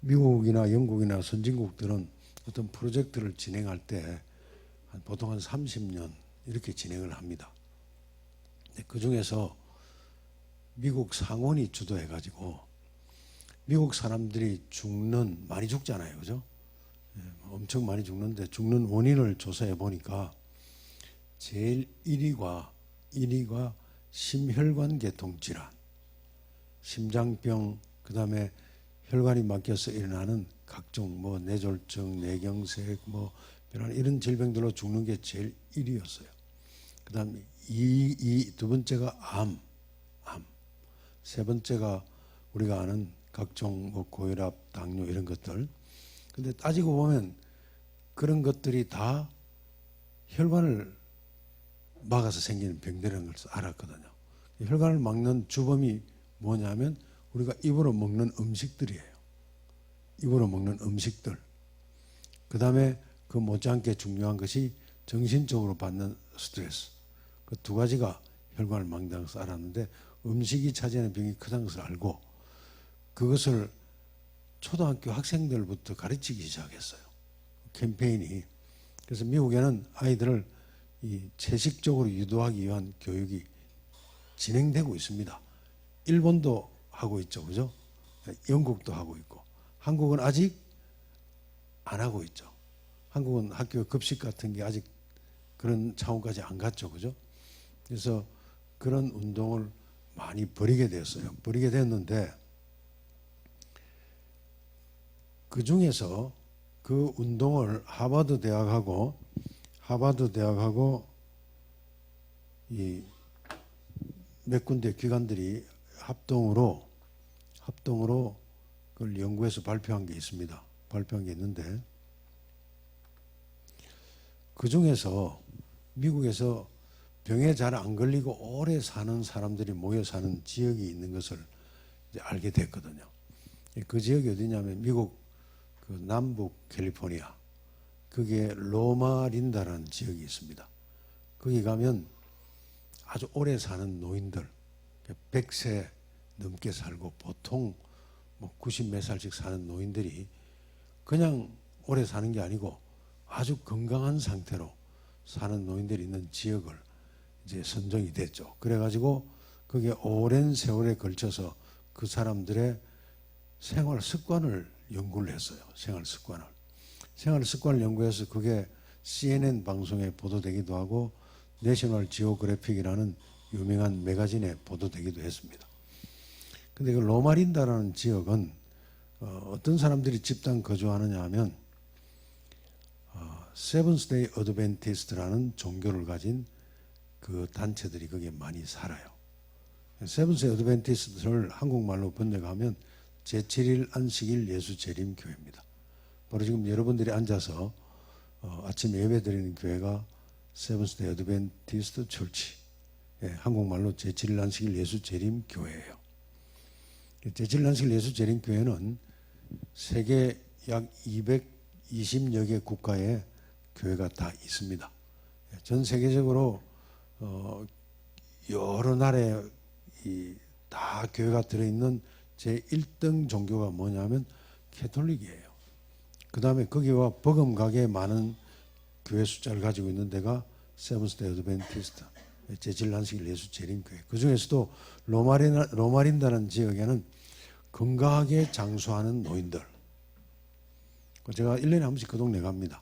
미국이나 영국이나 선진국들은 어떤 프로젝트를 진행할 때 보통 한 30년 이렇게 진행을 합니다. 그 중에서 미국 상원이 주도해가지고 미국 사람들이 많이 죽잖아요, 그죠? 엄청 많이 죽는데 죽는 원인을 조사해 보니까 제일 1위가 심혈관계통 질환, 심장병, 그 다음에 혈관이 막혀서 일어나는 각종 뇌졸중, 뇌경색, 이런 질병들로 죽는 게 제일 1위였어요. 그 다음에 두 번째가 암, 세 번째가 우리가 아는 각종 고혈압, 당뇨 이런 것들. 근데 따지고 보면 그런 것들이 다 혈관을 막아서 생기는 병들이라는 걸 알았거든요. 혈관을 막는 주범이 뭐냐면 우리가 입으로 먹는 음식들이에요. 입으로 먹는 음식들. 그 다음에 그 못지않게 중요한 것이 정신적으로 받는 스트레스. 그 두 가지가 혈관을 막는다는 것을 알았는데 음식이 차지하는 병이 크다는 것을 알고 그것을 초등학교 학생들부터 가르치기 시작했어요. 캠페인이. 그래서 미국에는 아이들을 채식적으로 유도하기 위한 교육이 진행되고 있습니다. 일본도 하고 있죠, 그죠? 영국도 하고 있고, 한국은 아직 안 하고 있죠. 한국은 학교 급식 같은 게 아직 그런 차원까지 안 갔죠, 그죠? 그래서 그런 운동을 많이 벌이게 됐어요. 벌이게 됐는데 그 중에서 그 운동을 하버드 대학하고 이 몇 군데 기관들이 합동으로 그걸 연구해서 발표한 게 있습니다. 발표한 게 있는데 그 중에서 미국에서 병에 잘 안 걸리고 오래 사는 사람들이 모여 사는 지역이 있는 것을 이제 알게 됐거든요. 그 지역이 어디냐면 미국 그 남북 캘리포니아, 그게 로마린다라는 지역이 있습니다. 거기 가면 아주 오래 사는 노인들, 100세 넘게 살고 보통 90 몇 살씩 사는 노인들이 그냥 오래 사는 게 아니고 아주 건강한 상태로 사는 노인들이 있는 지역을 이제 선정이 됐죠. 그래가지고 그게 오랜 세월에 걸쳐서 그 사람들의 생활 습관을 연구를 했어요. 생활 습관을 연구해서 그게 CNN 방송에 보도되기도 하고 내셔널 지오그래픽이라는 유명한 매거진에 보도되기도 했습니다. 근데 그 로마린다라는 지역은 어떤 사람들이 집단 거주하느냐 하면 세븐스데이 어드벤티스트라는 종교를 가진 그 단체들이 거기에 많이 살아요. 세븐스데이 어드벤티스트를 한국말로 번역하면 제7일 안식일 예수 재림교회입니다. 바로 지금 여러분들이 앉아서 아침 예배 드리는 교회가 세븐스데이 어드벤티스트 철치, 한국말로 제7일 안식일 예수 재림교회예요. 제7일 안식일 예수 재림교회는 세계 약 220여 개 국가에 교회가 다 있습니다. 전 세계적으로 여러 나라에 다 교회가 들어있는 제1등 종교가 뭐냐면 캐톨릭이에요. 그 다음에 거기와 버금가게 많은 교회 숫자를 가지고 있는 데가 세븐스데이 어드벤티스트, 제7일 안식일 예수 재림교회. 그 중에서도 로마린다는 지역에는 건강하게 장수하는 노인들. 제가 1년에 한 번씩 그 동네 갑니다.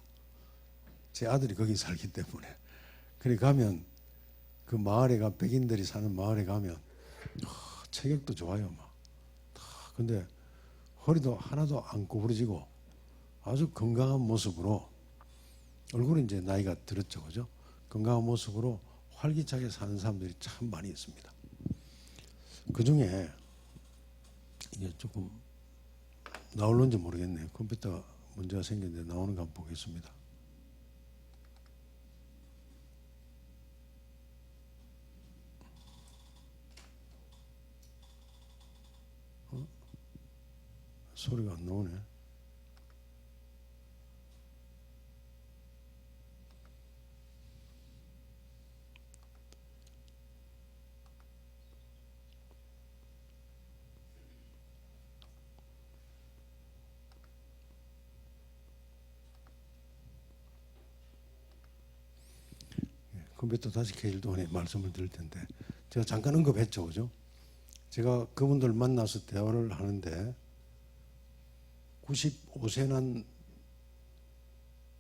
제 아들이 거기 살기 때문에. 그래 가면 그 마을에 백인들이 사는 마을에 가면 체격도 좋아요, 막. 근데 허리도 하나도 안 구부러지고 아주 건강한 모습으로, 얼굴은 이제 나이가 들었죠, 그죠? 건강한 모습으로 활기차게 사는 사람들이 참 많이 있습니다. 그 중에 이게 조금 나올는지 모르겠네요. 컴퓨터가 문제가 생겼는데 나오는 거 한번 보겠습니다. 소리가 안 나오네. 컴퓨터 다시 켜질 동안에 말씀을 드릴 텐데 제가 잠깐 언급했죠, 그죠? 제가 그분들 만나서 대화를 하는데 95세 난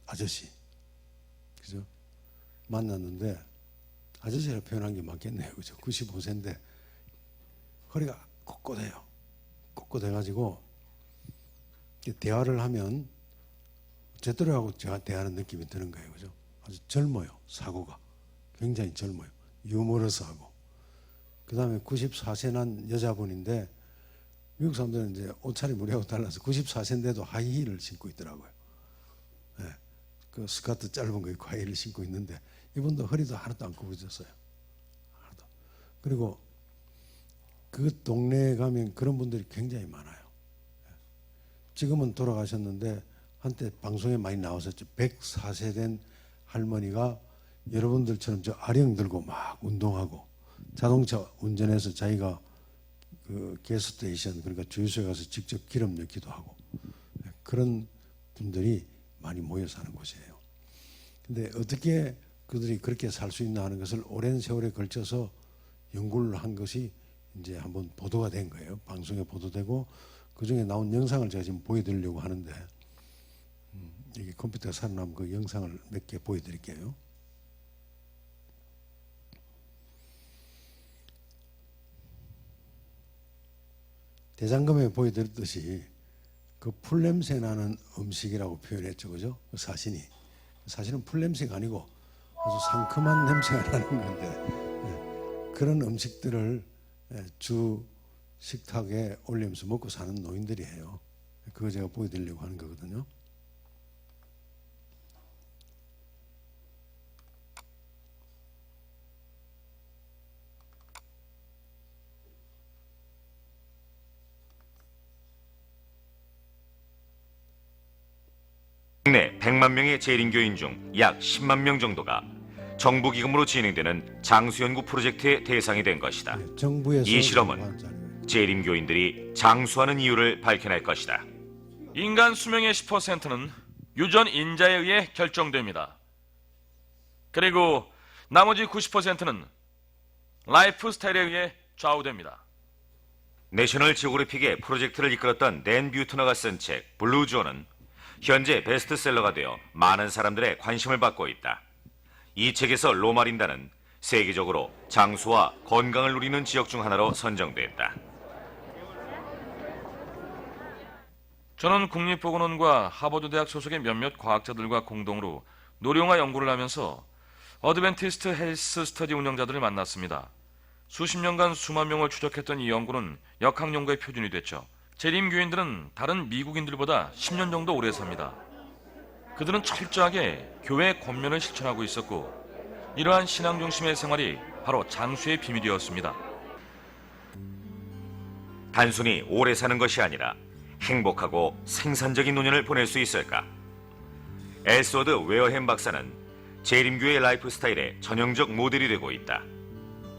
아저씨, 그죠? 만났는데 아저씨라 표현한 게 맞겠네요, 그죠? 95세인데 허리가 꼿꼿해요. 꼿꼿해가지고 대화를 하면 제대로하고 제가 대하는 느낌이 드는 거예요, 그죠? 아주 젊어요, 사고가 굉장히 젊어요, 유머러스하고. 그 다음에 94세 난 여자분인데 미국 사람들은 이제 옷차림 우리하고 달라서 94세인데도 하이힐을 신고 있더라고요. 네. 그 스커트 짧은 거 입고 하이힐을 신고 있는데 이분도 허리도 하나도 안 굽어졌어요. 하나도. 그리고 그 동네에 가면 그런 분들이 굉장히 많아요. 지금은 돌아가셨는데 한때 방송에 많이 나왔었죠. 104세 된 할머니가 여러분들처럼 저 아령 들고 막 운동하고 자동차 운전해서 자기가 그 게스테이션, 그러니까 주유소에 가서 직접 기름 넣기도 하고 그런 분들이 많이 모여 사는 곳이에요. 근데 어떻게 그들이 그렇게 살 수 있나 하는 것을 오랜 세월에 걸쳐서 연구를 한 것이 이제 한번 보도가 된 거예요. 방송에 보도되고 그 중에 나온 영상을 제가 지금 보여드리려고 하는데 이게 컴퓨터가 살아남은 그 영상을 몇 개 보여드릴게요. 대장금에 보여드렸듯이 그 풀냄새 나는 음식이라고 표현했죠, 그죠? 그 사진이. 사실은 풀냄새가 아니고 아주 상큼한 냄새가 나는 건데 그런 음식들을 주 식탁에 올리면서 먹고 사는 노인들이에요. 그거 제가 보여드리려고 하는 거거든요. 국내 100만 명의 재림교인 중 약 10만 명 정도가 정부기금으로 진행되는 장수연구 프로젝트의 대상이 된 것이다. 정부에서 이 실험은 재림교인들이 장수하는 이유를 밝혀낼 것이다. 인간 수명의 10%는 유전 인자에 의해 결정됩니다. 그리고 나머지 90%는 라이프 스타일에 의해 좌우됩니다. 내셔널 지오그래픽의 프로젝트를 이끌었던 댄 뷰트너가 쓴 책 블루존은 현재 베스트셀러가 되어 많은 사람들의 관심을 받고 있다. 이 책에서 로마린다는 세계적으로 장수와 건강을 누리는 지역 중 하나로 선정됐다. 저는 국립보건원과 하버드 대학 소속의 몇몇 과학자들과 공동으로 노령화 연구를 하면서 어드벤티스트 헬스 스터디 운영자들을 만났습니다. 수십 년간 수만 명을 추적했던 이 연구는 역학연구의 표준이 됐죠. 재림교인들은 다른 미국인들보다 10년 정도 오래 삽니다. 그들은 철저하게 교회 권면을 실천하고 있었고 이러한 신앙 중심의 생활이 바로 장수의 비밀이었습니다. 단순히 오래 사는 것이 아니라 행복하고 생산적인 노년을 보낼 수 있을까? 에스워드 웨어햄 박사는 재림교의 라이프 스타일의 전형적 모델이 되고 있다.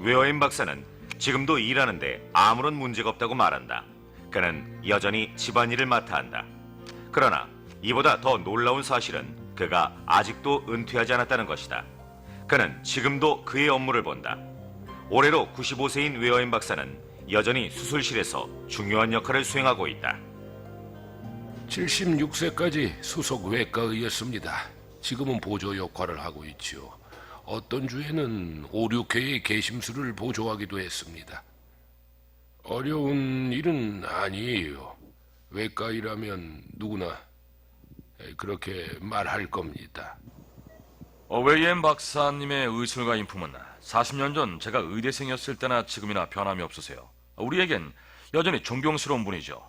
웨어햄 박사는 지금도 일하는데 아무런 문제가 없다고 말한다. 그는 여전히 집안일을 맡아 한다. 그러나 이보다 더 놀라운 사실은 그가 아직도 은퇴하지 않았다는 것이다. 그는 지금도 그의 업무를 본다. 올해로 95세인 웨어햄 박사는 여전히 수술실에서 중요한 역할을 수행하고 있다. 76세까지 수석 외과의였습니다. 지금은 보조 역할을 하고 있죠. 어떤 주에는 5, 6회의 개심술을 보조하기도 했습니다. 어려운 일은 아니에요. 외과이라면 누구나 그렇게 말할 겁니다. 웨이엠 박사님의 의술과 인품은 40년 전 제가 의대생이었을 때나 지금이나 변함이 없으세요. 우리에겐 여전히 존경스러운 분이죠.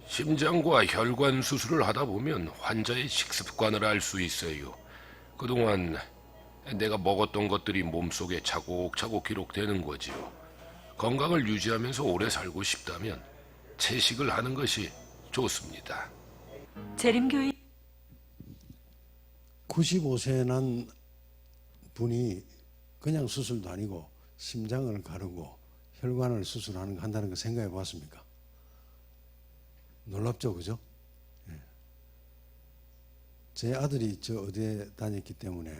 심장과 혈관 수술을 하다 보면 환자의 식습관을 알 수 있어요. 그동안 내가 먹었던 것들이 몸속에 차곡차곡 기록되는 거지요. 건강을 유지하면서 오래 살고 싶다면 채식을 하는 것이 좋습니다. 재림교인 95세 난 분이 그냥 수술도 아니고 심장을 가르고 혈관을 수술하는 거 한다는 거 생각해 봤습니까? 놀랍죠, 그죠? 예. 제 아들이 저 어디에 다녔기 때문에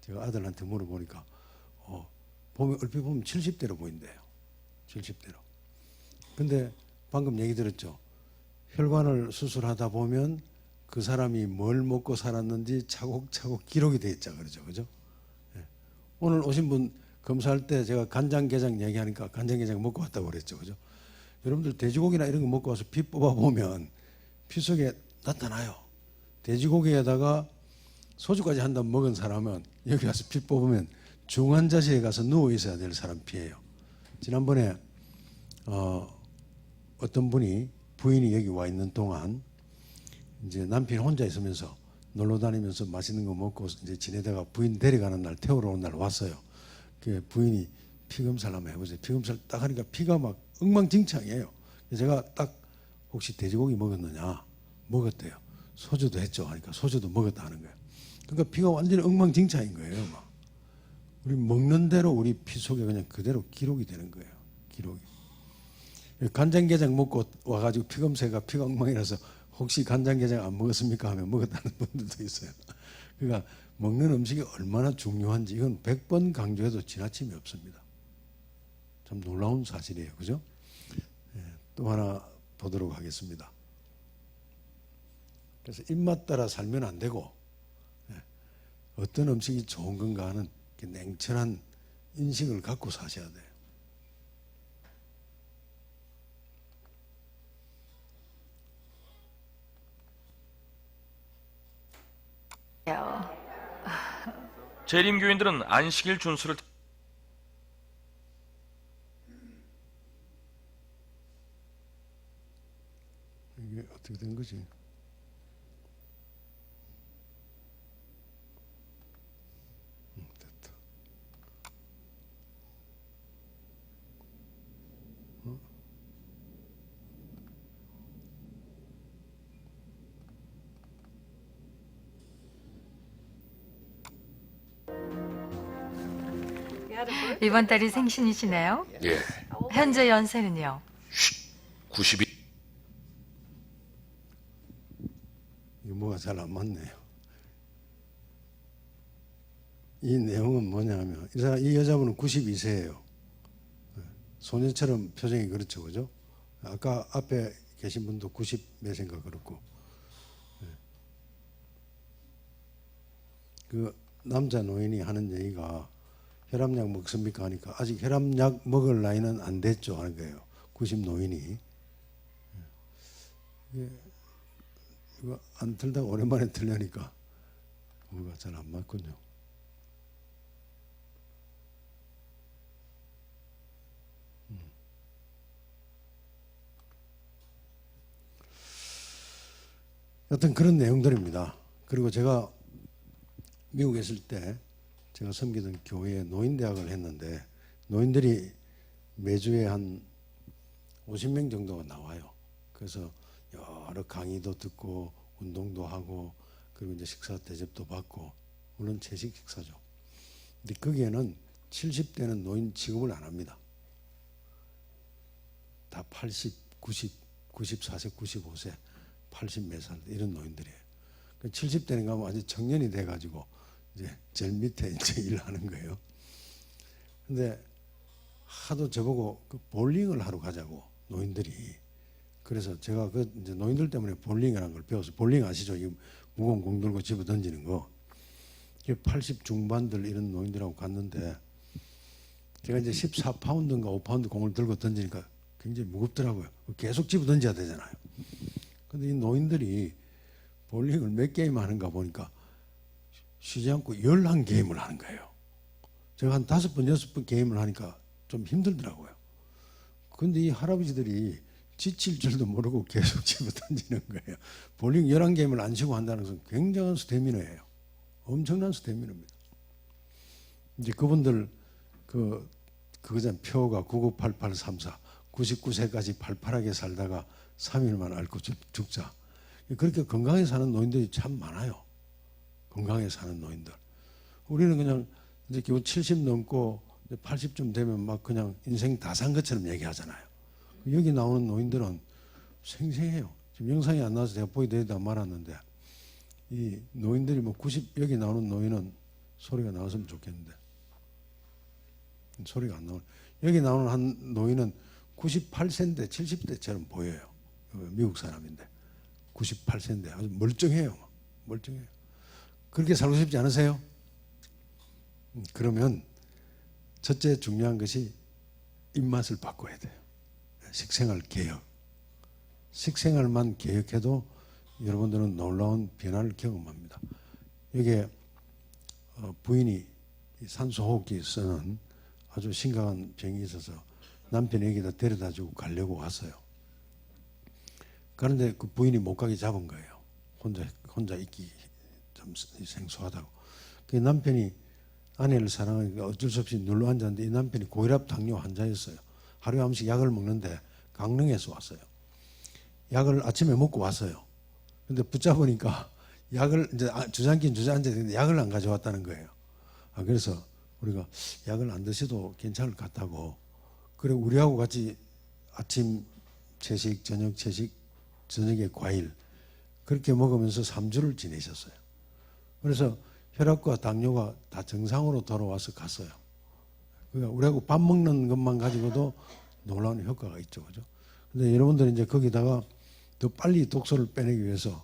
제가 아들한테 물어보니까 보면 얼핏 보면 70대로 보인대요. 70대로. 근데 방금 얘기 들었죠. 혈관을 수술하다 보면 그 사람이 뭘 먹고 살았는지 차곡차곡 기록이 돼 있자 그러죠. 그죠? 예. 오늘 오신 분 검사할 때 제가 간장게장 얘기하니까 간장게장 먹고 왔다고 그랬죠. 그죠? 여러분들 돼지고기나 이런 거 먹고 와서 피 뽑아 보면 피 속에 나타나요. 돼지고기에다가 소주까지 한 잔 먹은 사람은 여기 와서 피 뽑으면 중환자실에 가서 누워 있어야 될 사람 피예요. 지난번에 어떤 분이 부인이 여기 와 있는 동안 이제 남편이 혼자 있으면서 놀러 다니면서 맛있는 거 먹고 이제 지내다가 부인 데려가는 날 태우러 온 날 왔어요. 그 부인이 피 검사를 한번 해보세요. 피 검사를 딱 하니까 피가 막 엉망진창이에요. 제가 딱 혹시 돼지고기 먹었느냐? 먹었대요. 소주도 했죠. 하니까 소주도 먹었다 하는 거예요. 그러니까 피가 완전히 엉망진창인 거예요. 막. 우리 먹는 대로 우리 피 속에 그냥 그대로 기록이 되는 거예요. 기록이. 간장게장 먹고 와가지고 피 검사가 피가 엉망이라서 혹시 간장게장 안 먹었습니까? 하면 먹었다는 분들도 있어요. 그러니까 먹는 음식이 얼마나 중요한지 이건 100번 강조해도 지나침이 없습니다. 참 놀라운 사실이에요. 그죠? 예, 또 하나 보도록 하겠습니다. 그래서 입맛 따라 살면 안 되고 어떤 음식이 좋은 건가 하는 냉철한 인식을 갖고 사셔야 돼요. 재림교인들은 안식일 준수를 이게 어떻게 된 거지? 됐다. 이번 달이 생신이시네요. 예, 현재 연세는요? 92. 유머가 잘 안 맞네요. 이 내용은 뭐냐면 이 여자분은 92세예요. 소녀처럼 표정이 그렇죠, 그죠? 아까 앞에 계신 분도 90 몇인가 그렇고. 그 남자 노인이 하는 얘기가 혈압약 먹습니까 하니까 아직 혈압약 먹을 나이는 안 됐죠 하는 거예요. 90 노인이. 이거 안 틀다가 오랜만에 틀려니까 뭐가 잘 안 맞군요. 여튼 그런 내용들입니다. 그리고 제가 미국에 있을 때 제가 섬기던 교회에 노인대학을 했는데 노인들이 매주에 한 50명 정도가 나와요. 그래서 여러 강의도 듣고 운동도 하고 그리고 이제 식사 대접도 받고 물론 채식 식사죠. 근데 거기에는 70대는 노인 취급을 안 합니다. 다 80, 90, 94세, 95세, 80 몇 살 이런 노인들이에요. 70대는 가면 아주 청년이 돼가지고 이제 제일 밑에 이제 일을 하는 거예요. 근데 하도 저보고 그 볼링을 하러 가자고 노인들이. 그래서 제가 그 이제 노인들 때문에 볼링이라는 걸 배워서 볼링 아시죠? 이 무거운 공 들고 집어 던지는 거. 80 중반들 이런 노인들하고 갔는데 제가 이제 14파운드인가 5파운드 공을 들고 던지니까 굉장히 무겁더라고요. 계속 집어 던져야 되잖아요. 근데 이 노인들이 볼링을 몇 게임 하는가 보니까 쉬지 않고 11게임을 하는 거예요. 제가 한 5번, 6번 게임을 하니까 좀 힘들더라고요. 근데 이 할아버지들이 지칠 줄도 모르고 계속 집어 던지는 거예요. 볼링 11게임을 안 쉬고 한다는 것은 굉장한 스태미너예요. 엄청난 스태미너입니다. 이제 그분들 그거잖아요. 표가 998834 99세까지 팔팔하게 살다가 3일만 앓고 죽자. 그렇게 건강하게 사는 노인들이 참 많아요. 건강하게 사는 노인들. 우리는 그냥 이제 기본 70 넘고 80쯤 되면 막 그냥 인생 다 산 것처럼 얘기하잖아요. 여기 나오는 노인들은 생생해요. 지금 영상이 안 나와서 제가 보여드리다 말았는데 이 노인들이 뭐 여기 나오는 노인은 소리가 나왔으면 좋겠는데 소리가 안 나오네. 여기 나오는 한 노인은 98세인데 70대처럼 보여요. 미국 사람인데 98세인데 아주 멀쩡해요. 멀쩡해요. 그렇게 살고 싶지 않으세요? 그러면 첫째 중요한 것이 입맛을 바꿔야 돼요. 식생활 개혁. 식생활만 개혁해도 여러분들은 놀라운 변화를 경험합니다. 여기에 부인이 산소호흡기 쓰는 아주 심각한 병이 있어서 남편이 여기다 데려다 주고 가려고 왔어요. 그런데 그 부인이 못 가게 잡은 거예요. 혼자 있기 좀 생소하다고. 그 남편이 아내를 사랑하니까 어쩔 수 없이 눌러 앉았는데 이 남편이 고혈압 당뇨 환자였어요. 하루에 한 번씩 약을 먹는데 강릉에서 왔어요. 약을 아침에 먹고 왔어요. 근데 붙잡으니까 약을 이제 주저앉긴 주저앉았는데 약을 안 가져왔다는 거예요. 그래서 우리가 약을 안 드셔도 괜찮을 것 같다고. 그래 우리하고 같이 아침 채식, 저녁 채식, 저녁에 과일 그렇게 먹으면서 3주를 지내셨어요. 그래서 혈압과 당뇨가 다 정상으로 돌아와서 갔어요. 그러니까 우리하고 밥 먹는 것만 가지고도 놀라운 효과가 있죠, 그죠? 근데 여러분들이 이제 거기다가 더 빨리 독소를 빼내기 위해서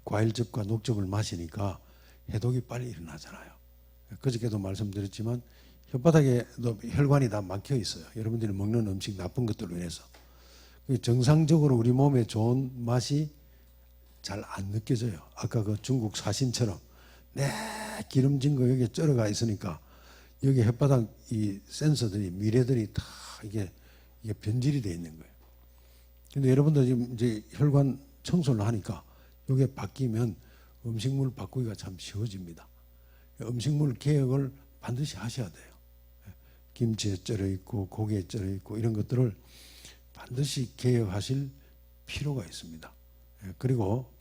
과일즙과 녹즙을 마시니까 해독이 빨리 일어나잖아요. 그저께도 말씀드렸지만 혓바닥에도 혈관이 다 막혀 있어요. 여러분들이 먹는 음식 나쁜 것들로 인해서. 정상적으로 우리 몸에 좋은 맛이 잘 안 느껴져요. 아까 그 중국 사신처럼 기름진 거 여기에 쩔어가 있으니까 여기 혓바닥 이 센서들이 미래들이 다 이게 변질이 돼 있는 거예요. 근데 여러분들 지금 이제 혈관 청소를 하니까 이게 바뀌면 음식물 바꾸기가 참 쉬워집니다. 음식물 개혁을 반드시 하셔야 돼요. 김치에 쩔어 있고 고기에 쩔어 있고 이런 것들을 반드시 개혁하실 필요가 있습니다. 그리고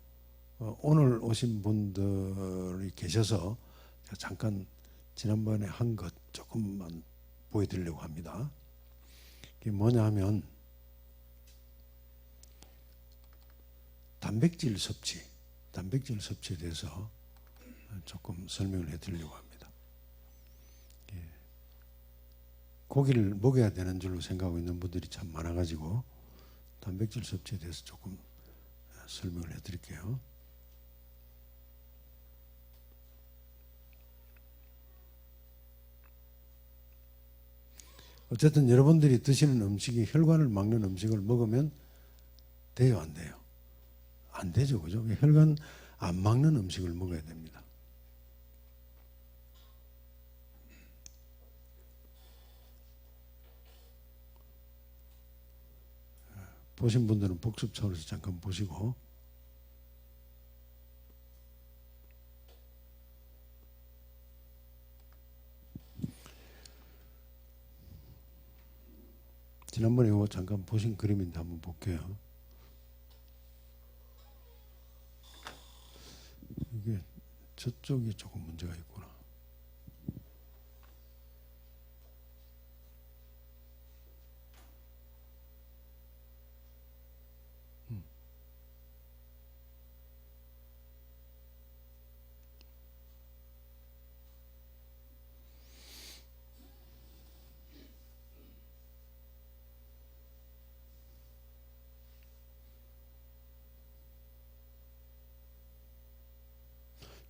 오늘 오신 분들이 계셔서 제가 잠깐 지난번에 한 것 조금만 보여드리려고 합니다. 이게 뭐냐 하면 단백질 섭취에 대해서 조금 설명을 해드리려고 합니다. 고기를 먹여야 되는 줄로 생각하고 있는 분들이 참 많아가지고 단백질 섭취에 대해서 조금 설명을 해드릴게요. 어쨌든 여러분들이 드시는 음식이 혈관을 막는 음식을 먹으면 돼요, 안 돼요? 안 되죠, 그죠? 혈관 안 막는 음식을 먹어야 됩니다. 보신 분들은 복습 차원에서 잠깐 보시고 지난번에 이거 잠깐 보신 그림인데 한번 볼게요. 이게 저쪽이 조금 문제가 있구나.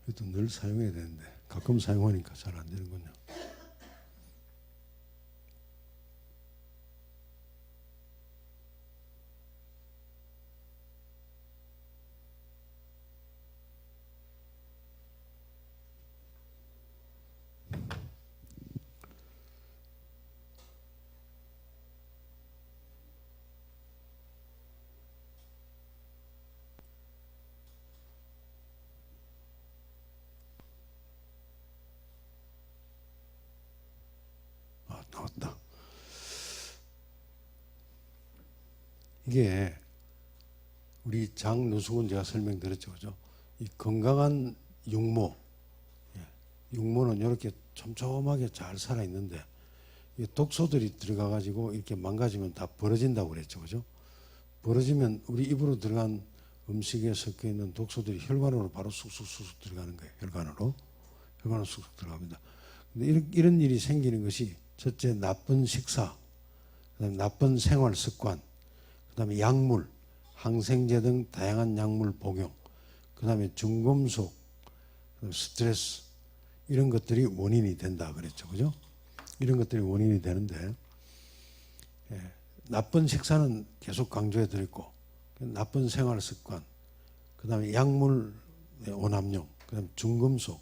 이것도 늘 사용해야 되는데 가끔 사용하니까 잘 안 되는군요. 나왔다. 이게 우리 장누수군 제가 설명드렸죠, 그죠? 이 건강한 육모, 육모는 이렇게 촘촘하게 잘 살아 있는데 이 독소들이 들어가 가지고 이렇게 망가지면 다 벌어진다고 그랬죠, 그죠? 벌어지면 우리 입으로 들어간 음식에 섞여 있는 독소들이 혈관으로 바로 쑥쑥 들어가는 거예요. 혈관으로 쑥쑥 들어갑니다. 근데 이런 일이 생기는 것이 첫째 나쁜 식사, 그다음에 나쁜 생활 습관, 그다음에 약물, 항생제 등 다양한 약물 복용, 그다음에 중금속, 스트레스 이런 것들이 원인이 된다 그랬죠, 그죠? 이런 것들이 원인이 되는데 나쁜 식사는 계속 강조해 드렸고 나쁜 생활 습관, 그다음에 약물 오남용, 그다음에 중금속.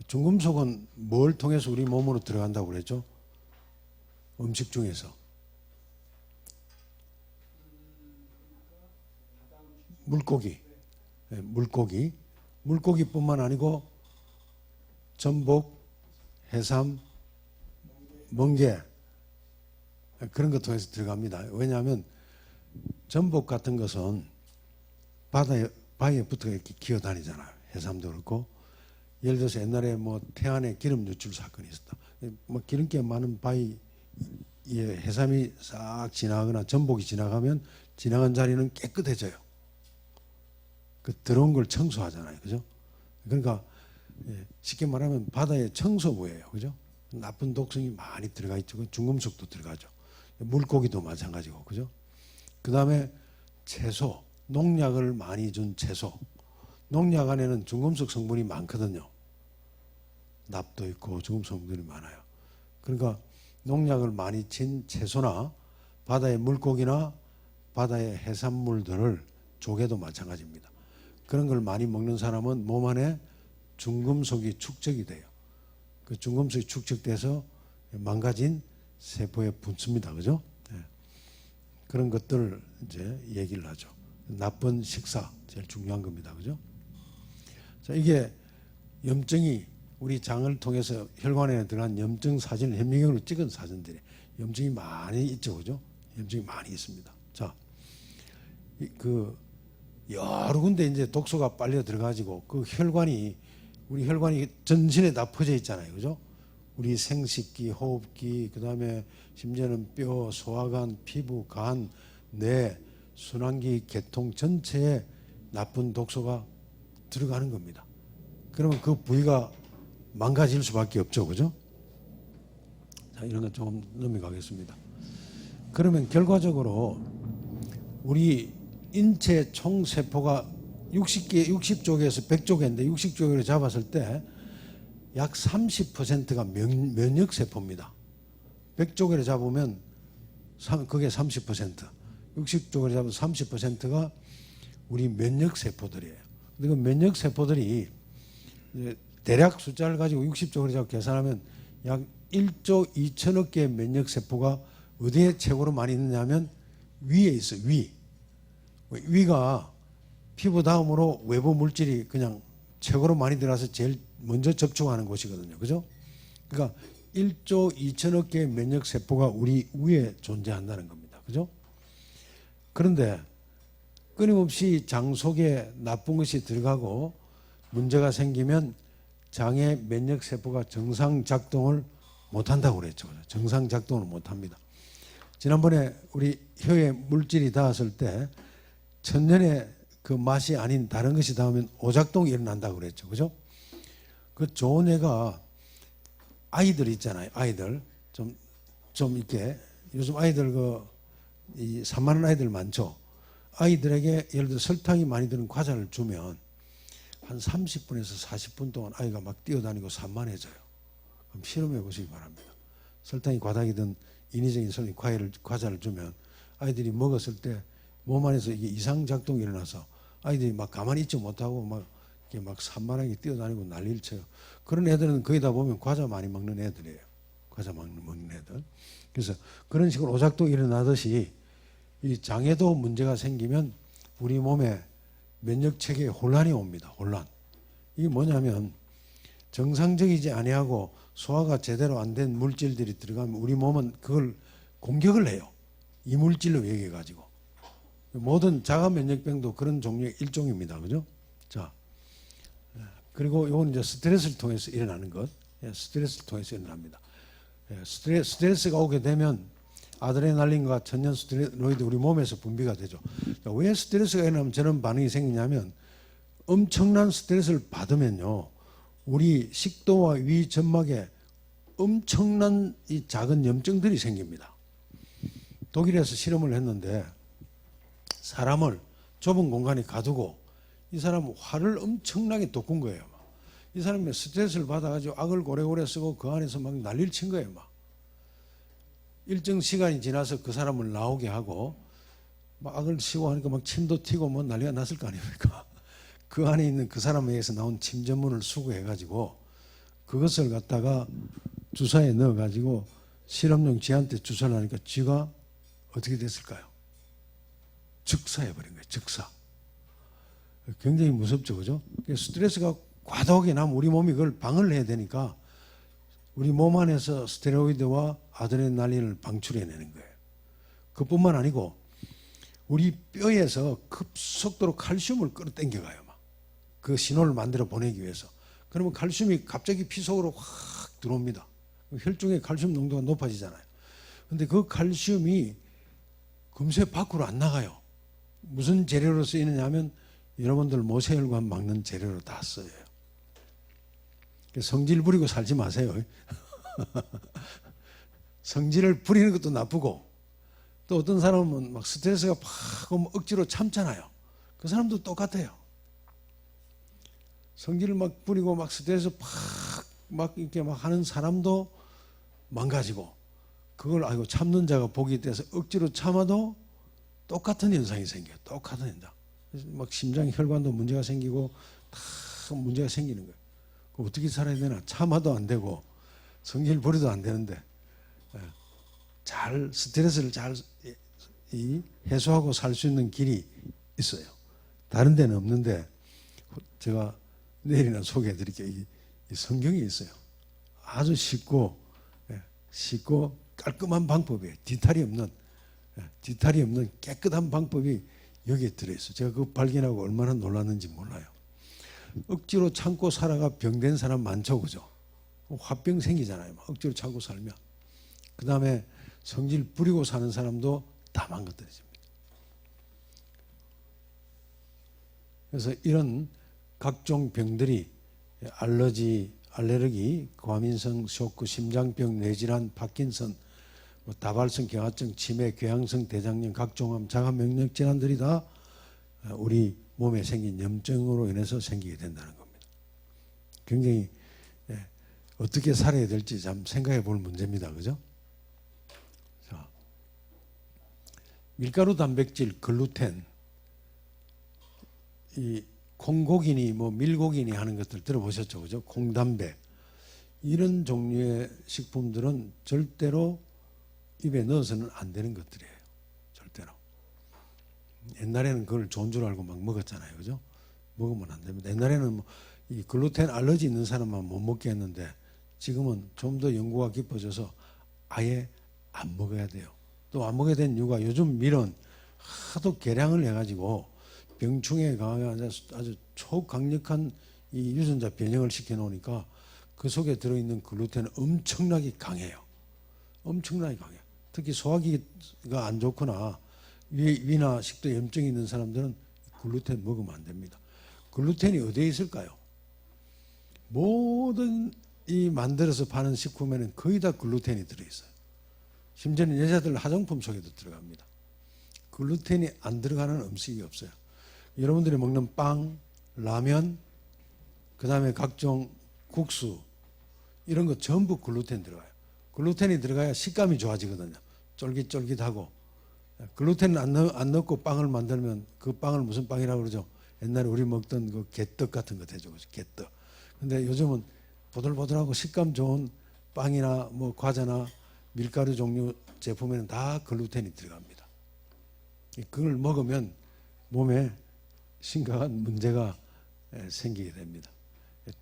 중금속은 뭘 통해서 우리 몸으로 들어간다고 그랬죠? 음식 중에서 물고기, 물고기뿐만 아니고 전복, 해삼, 멍게 그런 것 통해서 들어갑니다. 왜냐하면 전복 같은 것은 바위에 붙어 이렇게 기어다니잖아요. 해삼도 그렇고 예를 들어서 옛날에 뭐 태안에 기름 유출 사건이 있었다. 뭐 기름기 많은 바위에 해삼이 싹 지나가거나 전복이 지나가면 지나간 자리는 깨끗해져요. 그 더러운 걸 청소하잖아요, 그죠? 그러니까 쉽게 말하면 바다의 청소부예요, 그죠? 나쁜 독성이 많이 들어가 있죠. 중금속도 들어가죠. 물고기도 마찬가지고, 그죠? 그 다음에 채소, 농약을 많이 준 채소. 농약 안에는 중금속 성분이 많거든요. 납도 있고 중금속 성분이 많아요. 그러니까 농약을 많이 친 채소나 바다의 물고기나 바다의 해산물들을 조개도 마찬가지입니다. 그런 걸 많이 먹는 사람은 몸 안에 중금속이 축적이 돼요. 그 중금속이 축적돼서 망가진 세포에 붙습니다. 그죠? 네. 그런 것들을 이제 얘기를 하죠. 나쁜 식사, 제일 중요한 겁니다. 그죠? 자, 이게 염증이 우리 장을 통해서 혈관에 들어간 염증 사진을 현미경으로 찍은 사진들이 염증이 많이 있죠. 그죠? 염증이 많이 있습니다. 자, 그 여러 군데 이제 독소가 빨려 들어가지고 그 혈관이 우리 혈관이 전신에 다 퍼져 있잖아요. 그죠? 우리 생식기, 호흡기, 그다음에 심지어는 뼈, 소화관, 피부, 간, 뇌, 순환기, 계통 전체에 나쁜 독소가 들어가는 겁니다. 그러면 그 부위가 망가질 수밖에 없죠. 그죠? 자, 이런 거 조금 넘어가겠습니다. 그러면 결과적으로 우리 인체 총 세포가 60쪽에서 100쪽인데 60쪽으로 잡았을 때 약 30%가 면역 세포입니다. 100쪽으로 잡으면 그게 30%, 60쪽으로 잡으면 30%가 우리 면역 세포들이에요. 그 면역 세포들이 대략 숫자를 가지고 60쪽으로 잡고 계산하면 약 1조 2천억 개의 면역 세포가 어디에 최고로 많이 있느냐면 위에 있어요. 위가 피부 다음으로 외부 물질이 그냥 최고로 많이 들어가서 제일 먼저 접촉하는 곳이거든요. 그죠? 그러니까 1조 2천억 개의 면역 세포가 우리 위에 존재한다는 겁니다. 그죠? 그런데 끊임없이 장 속에 나쁜 것이 들어가고 문제가 생기면 장의 면역 세포가 정상 작동을 못 한다고 그랬죠. 정상 작동을 못 합니다. 지난번에 우리 혀에 물질이 닿았을 때 천년의 그 맛이 아닌 다른 것이 닿으면 오작동이 일어난다고 그랬죠. 그죠? 그 좋은 애가 아이들 있잖아요. 아이들. 좀 이렇게 요즘 아이들 이 산만한 아이들 많죠. 아이들에게 예를 들어 설탕이 많이 드는 과자를 주면 한 30분에서 40분 동안 아이가 막 뛰어다니고 산만해져요. 그럼 실험해 보시기 바랍니다. 설탕이 과다하게 든 인위적인 과자를 주면 아이들이 먹었을 때 몸 안에서 이게 이상 작동이 일어나서 아이들이 막 가만히 있지 못하고 막 산만하게 뛰어다니고 난리를 쳐요. 그런 애들은 거의 다 보면 과자 많이 먹는 애들이에요. 과자 먹는 애들. 그래서 그런 식으로 오작동이 일어나듯이 이 장에도 문제가 생기면 우리 몸에 면역 체계에 혼란이 옵니다. 혼란. 이게 뭐냐면 정상적이지 아니하고 소화가 제대로 안 된 물질들이 들어가면 우리 몸은 그걸 공격을 해요. 이 물질로 얘기해 가지고. 모든 자가 면역병도 그런 종류의 일종입니다. 그죠? 자. 그리고 이건 이제 스트레스를 통해서 일어나는 것. 스트레스를 통해서 일어납니다. 스트레스가 오게 되면 아드레날린과 천연 스테로이드 우리 몸에서 분비가 되죠. 왜 스트레스가 일어나면 저런 반응이 생기냐면 엄청난 스트레스를 받으면요. 우리 식도와 위 점막에 엄청난 이 작은 염증들이 생깁니다. 독일에서 실험을 했는데 사람을 좁은 공간에 가두고 이 사람은 화를 엄청나게 돋군 거예요. 이 사람이 스트레스를 받아가지고 악을 고래고래 쓰고 그 안에서 막 난리를 친 거예요. 막. 일정 시간이 지나서 그 사람을 나오게 하고 막 악을 씌고 하니까 막 침도 튀고 뭐 난리가 났을 거 아닙니까? 그 안에 있는 그 사람에 의해서 나온 침 전문을 수거해가지고 그것을 갖다가 주사에 넣어가지고 실험용 쥐한테 주사를 하니까 쥐가 어떻게 됐을까요? 즉사해버린 거예요. 즉사. 굉장히 무섭죠. 그죠? 스트레스가 과도하게 나면 우리 몸이 그걸 방어를 해야 되니까 우리 몸 안에서 스테로이드와 아드레날린을 방출해내는 거예요. 그뿐만 아니고 우리 뼈에서 급속도로 칼슘을 끌어당겨가요. 막. 그 신호를 만들어 보내기 위해서. 그러면 칼슘이 갑자기 피 속으로 확 들어옵니다. 혈중의 칼슘 농도가 높아지잖아요. 근데 그 칼슘이 금세 밖으로 안 나가요. 무슨 재료로 쓰이느냐 하면 여러분들 모세혈관 막는 재료로 다 써요. 성질 부리고 살지 마세요. 성질을 부리는 것도 나쁘고 또 어떤 사람은 막 스트레스가 팍 오면 억지로 참잖아요. 그 사람도 똑같아요. 성질을 막 부리고 막 스트레스 막 이렇게 막 하는 사람도 망가지고 그걸 아이고 참는 자가 복이 돼서 억지로 참아도 똑같은 현상이 생겨요. 똑같은 현상. 그래서 막 심장 혈관도 문제가 생기고 다 문제가 생기는 거예요. 어떻게 살아야 되나? 참아도 안 되고 성질 부리도 안 되는데 잘 스트레스를 잘 해소하고 살 수 있는 길이 있어요. 다른 데는 없는데 제가 내일이나 소개해 드릴게요. 이 성경에 있어요. 아주 쉽고 깔끔한 방법이에요. 뒤탈이 없는 깨끗한 방법이 여기에 들어있어요. 제가 그거 발견하고 얼마나 놀랐는지 몰라요. 억지로 참고 살아가 병된 사람 많죠, 그죠? 화병 생기잖아요. 억지로 참고 살면. 그 다음에 성질 부리고 사는 사람도 다 망가뜨려집니다. 그래서 이런 각종 병들이 알레르기, 과민성 쇼크, 심장병, 뇌질환, 파킨슨, 다발성 경화증, 치매, 궤양성 대장염, 각종암, 자가면역 질환들이 다 우리 몸에 생긴 염증으로 인해서 생기게 된다는 겁니다. 굉장히 어떻게 살아야 될지 참 생각해 볼 문제입니다. 그죠? 자, 밀가루 단백질, 글루텐, 이 콩고기니 뭐 밀고기니 하는 것들 들어보셨죠? 그죠? 콩담배. 이런 종류의 식품들은 절대로 입에 넣어서는 안 되는 것들이에요. 절대로. 옛날에는 그걸 좋은 줄 알고 막 먹었잖아요. 그죠? 먹으면 안 됩니다. 옛날에는 뭐 이 글루텐 알러지 있는 사람만 못 먹게 했는데 지금은 좀 더 연구가 깊어져서 아예 안 먹어야 돼요. 또 안 먹어야 된 이유가 요즘 밀은 하도 개량을 해가지고 병충해에 강하게 아주 초강력한 이 유전자 변형을 시켜 놓으니까 그 속에 들어있는 글루텐은 엄청나게 강해요. 엄청나게 강해요. 특히 소화기가 안 좋거나 위나 식도 염증이 있는 사람들은 글루텐 먹으면 안 됩니다. 글루텐이 어디에 있을까요? 모든 이 만들어서 파는 식품에는 거의 다 글루텐이 들어있어요. 심지어는 여자들 화장품 속에도 들어갑니다. 글루텐이 안 들어가는 음식이 없어요. 여러분들이 먹는 빵, 라면, 그 다음에 각종 국수 이런 거 전부 글루텐 들어가요. 글루텐이 들어가야 식감이 좋아지거든요. 쫄깃쫄깃하고. 글루텐을 안 넣고 빵을 만들면 그 빵을 무슨 빵이라고 그러죠? 옛날에 우리 먹던 그 개떡 같은 거 되죠. 개떡. 근데 요즘은 보들보들하고 식감 좋은 빵이나 뭐 과자나 밀가루 종류 제품에는 다 글루텐이 들어갑니다. 그걸 먹으면 몸에 심각한 문제가 생기게 됩니다.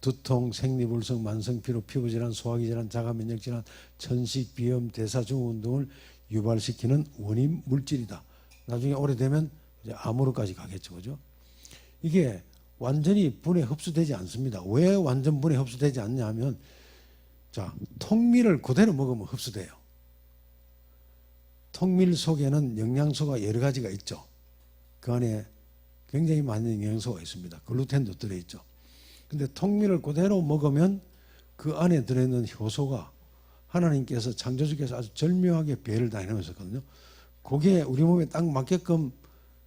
두통, 생리불성, 만성피로, 피부질환, 소화기질환, 자가면역질환, 천식, 비염, 대사증후군 등을 유발시키는 원인 물질이다. 나중에 오래되면 이제 암으로까지 가겠죠, 그죠? 이게 완전히 분해 흡수되지 않습니다. 왜 완전 분해 흡수되지 않냐면, 자, 통밀을 그대로 먹으면 흡수돼요. 통밀 속에는 영양소가 여러 가지가 있죠. 그 안에 굉장히 많은 영양소가 있습니다. 글루텐도 들어있죠. 근데 통밀을 그대로 먹으면 그 안에 들어있는 효소가 하나님께서 창조주께서 아주 절묘하게 배를 다해놓으셨거든요. 그게 우리 몸에 딱 맞게끔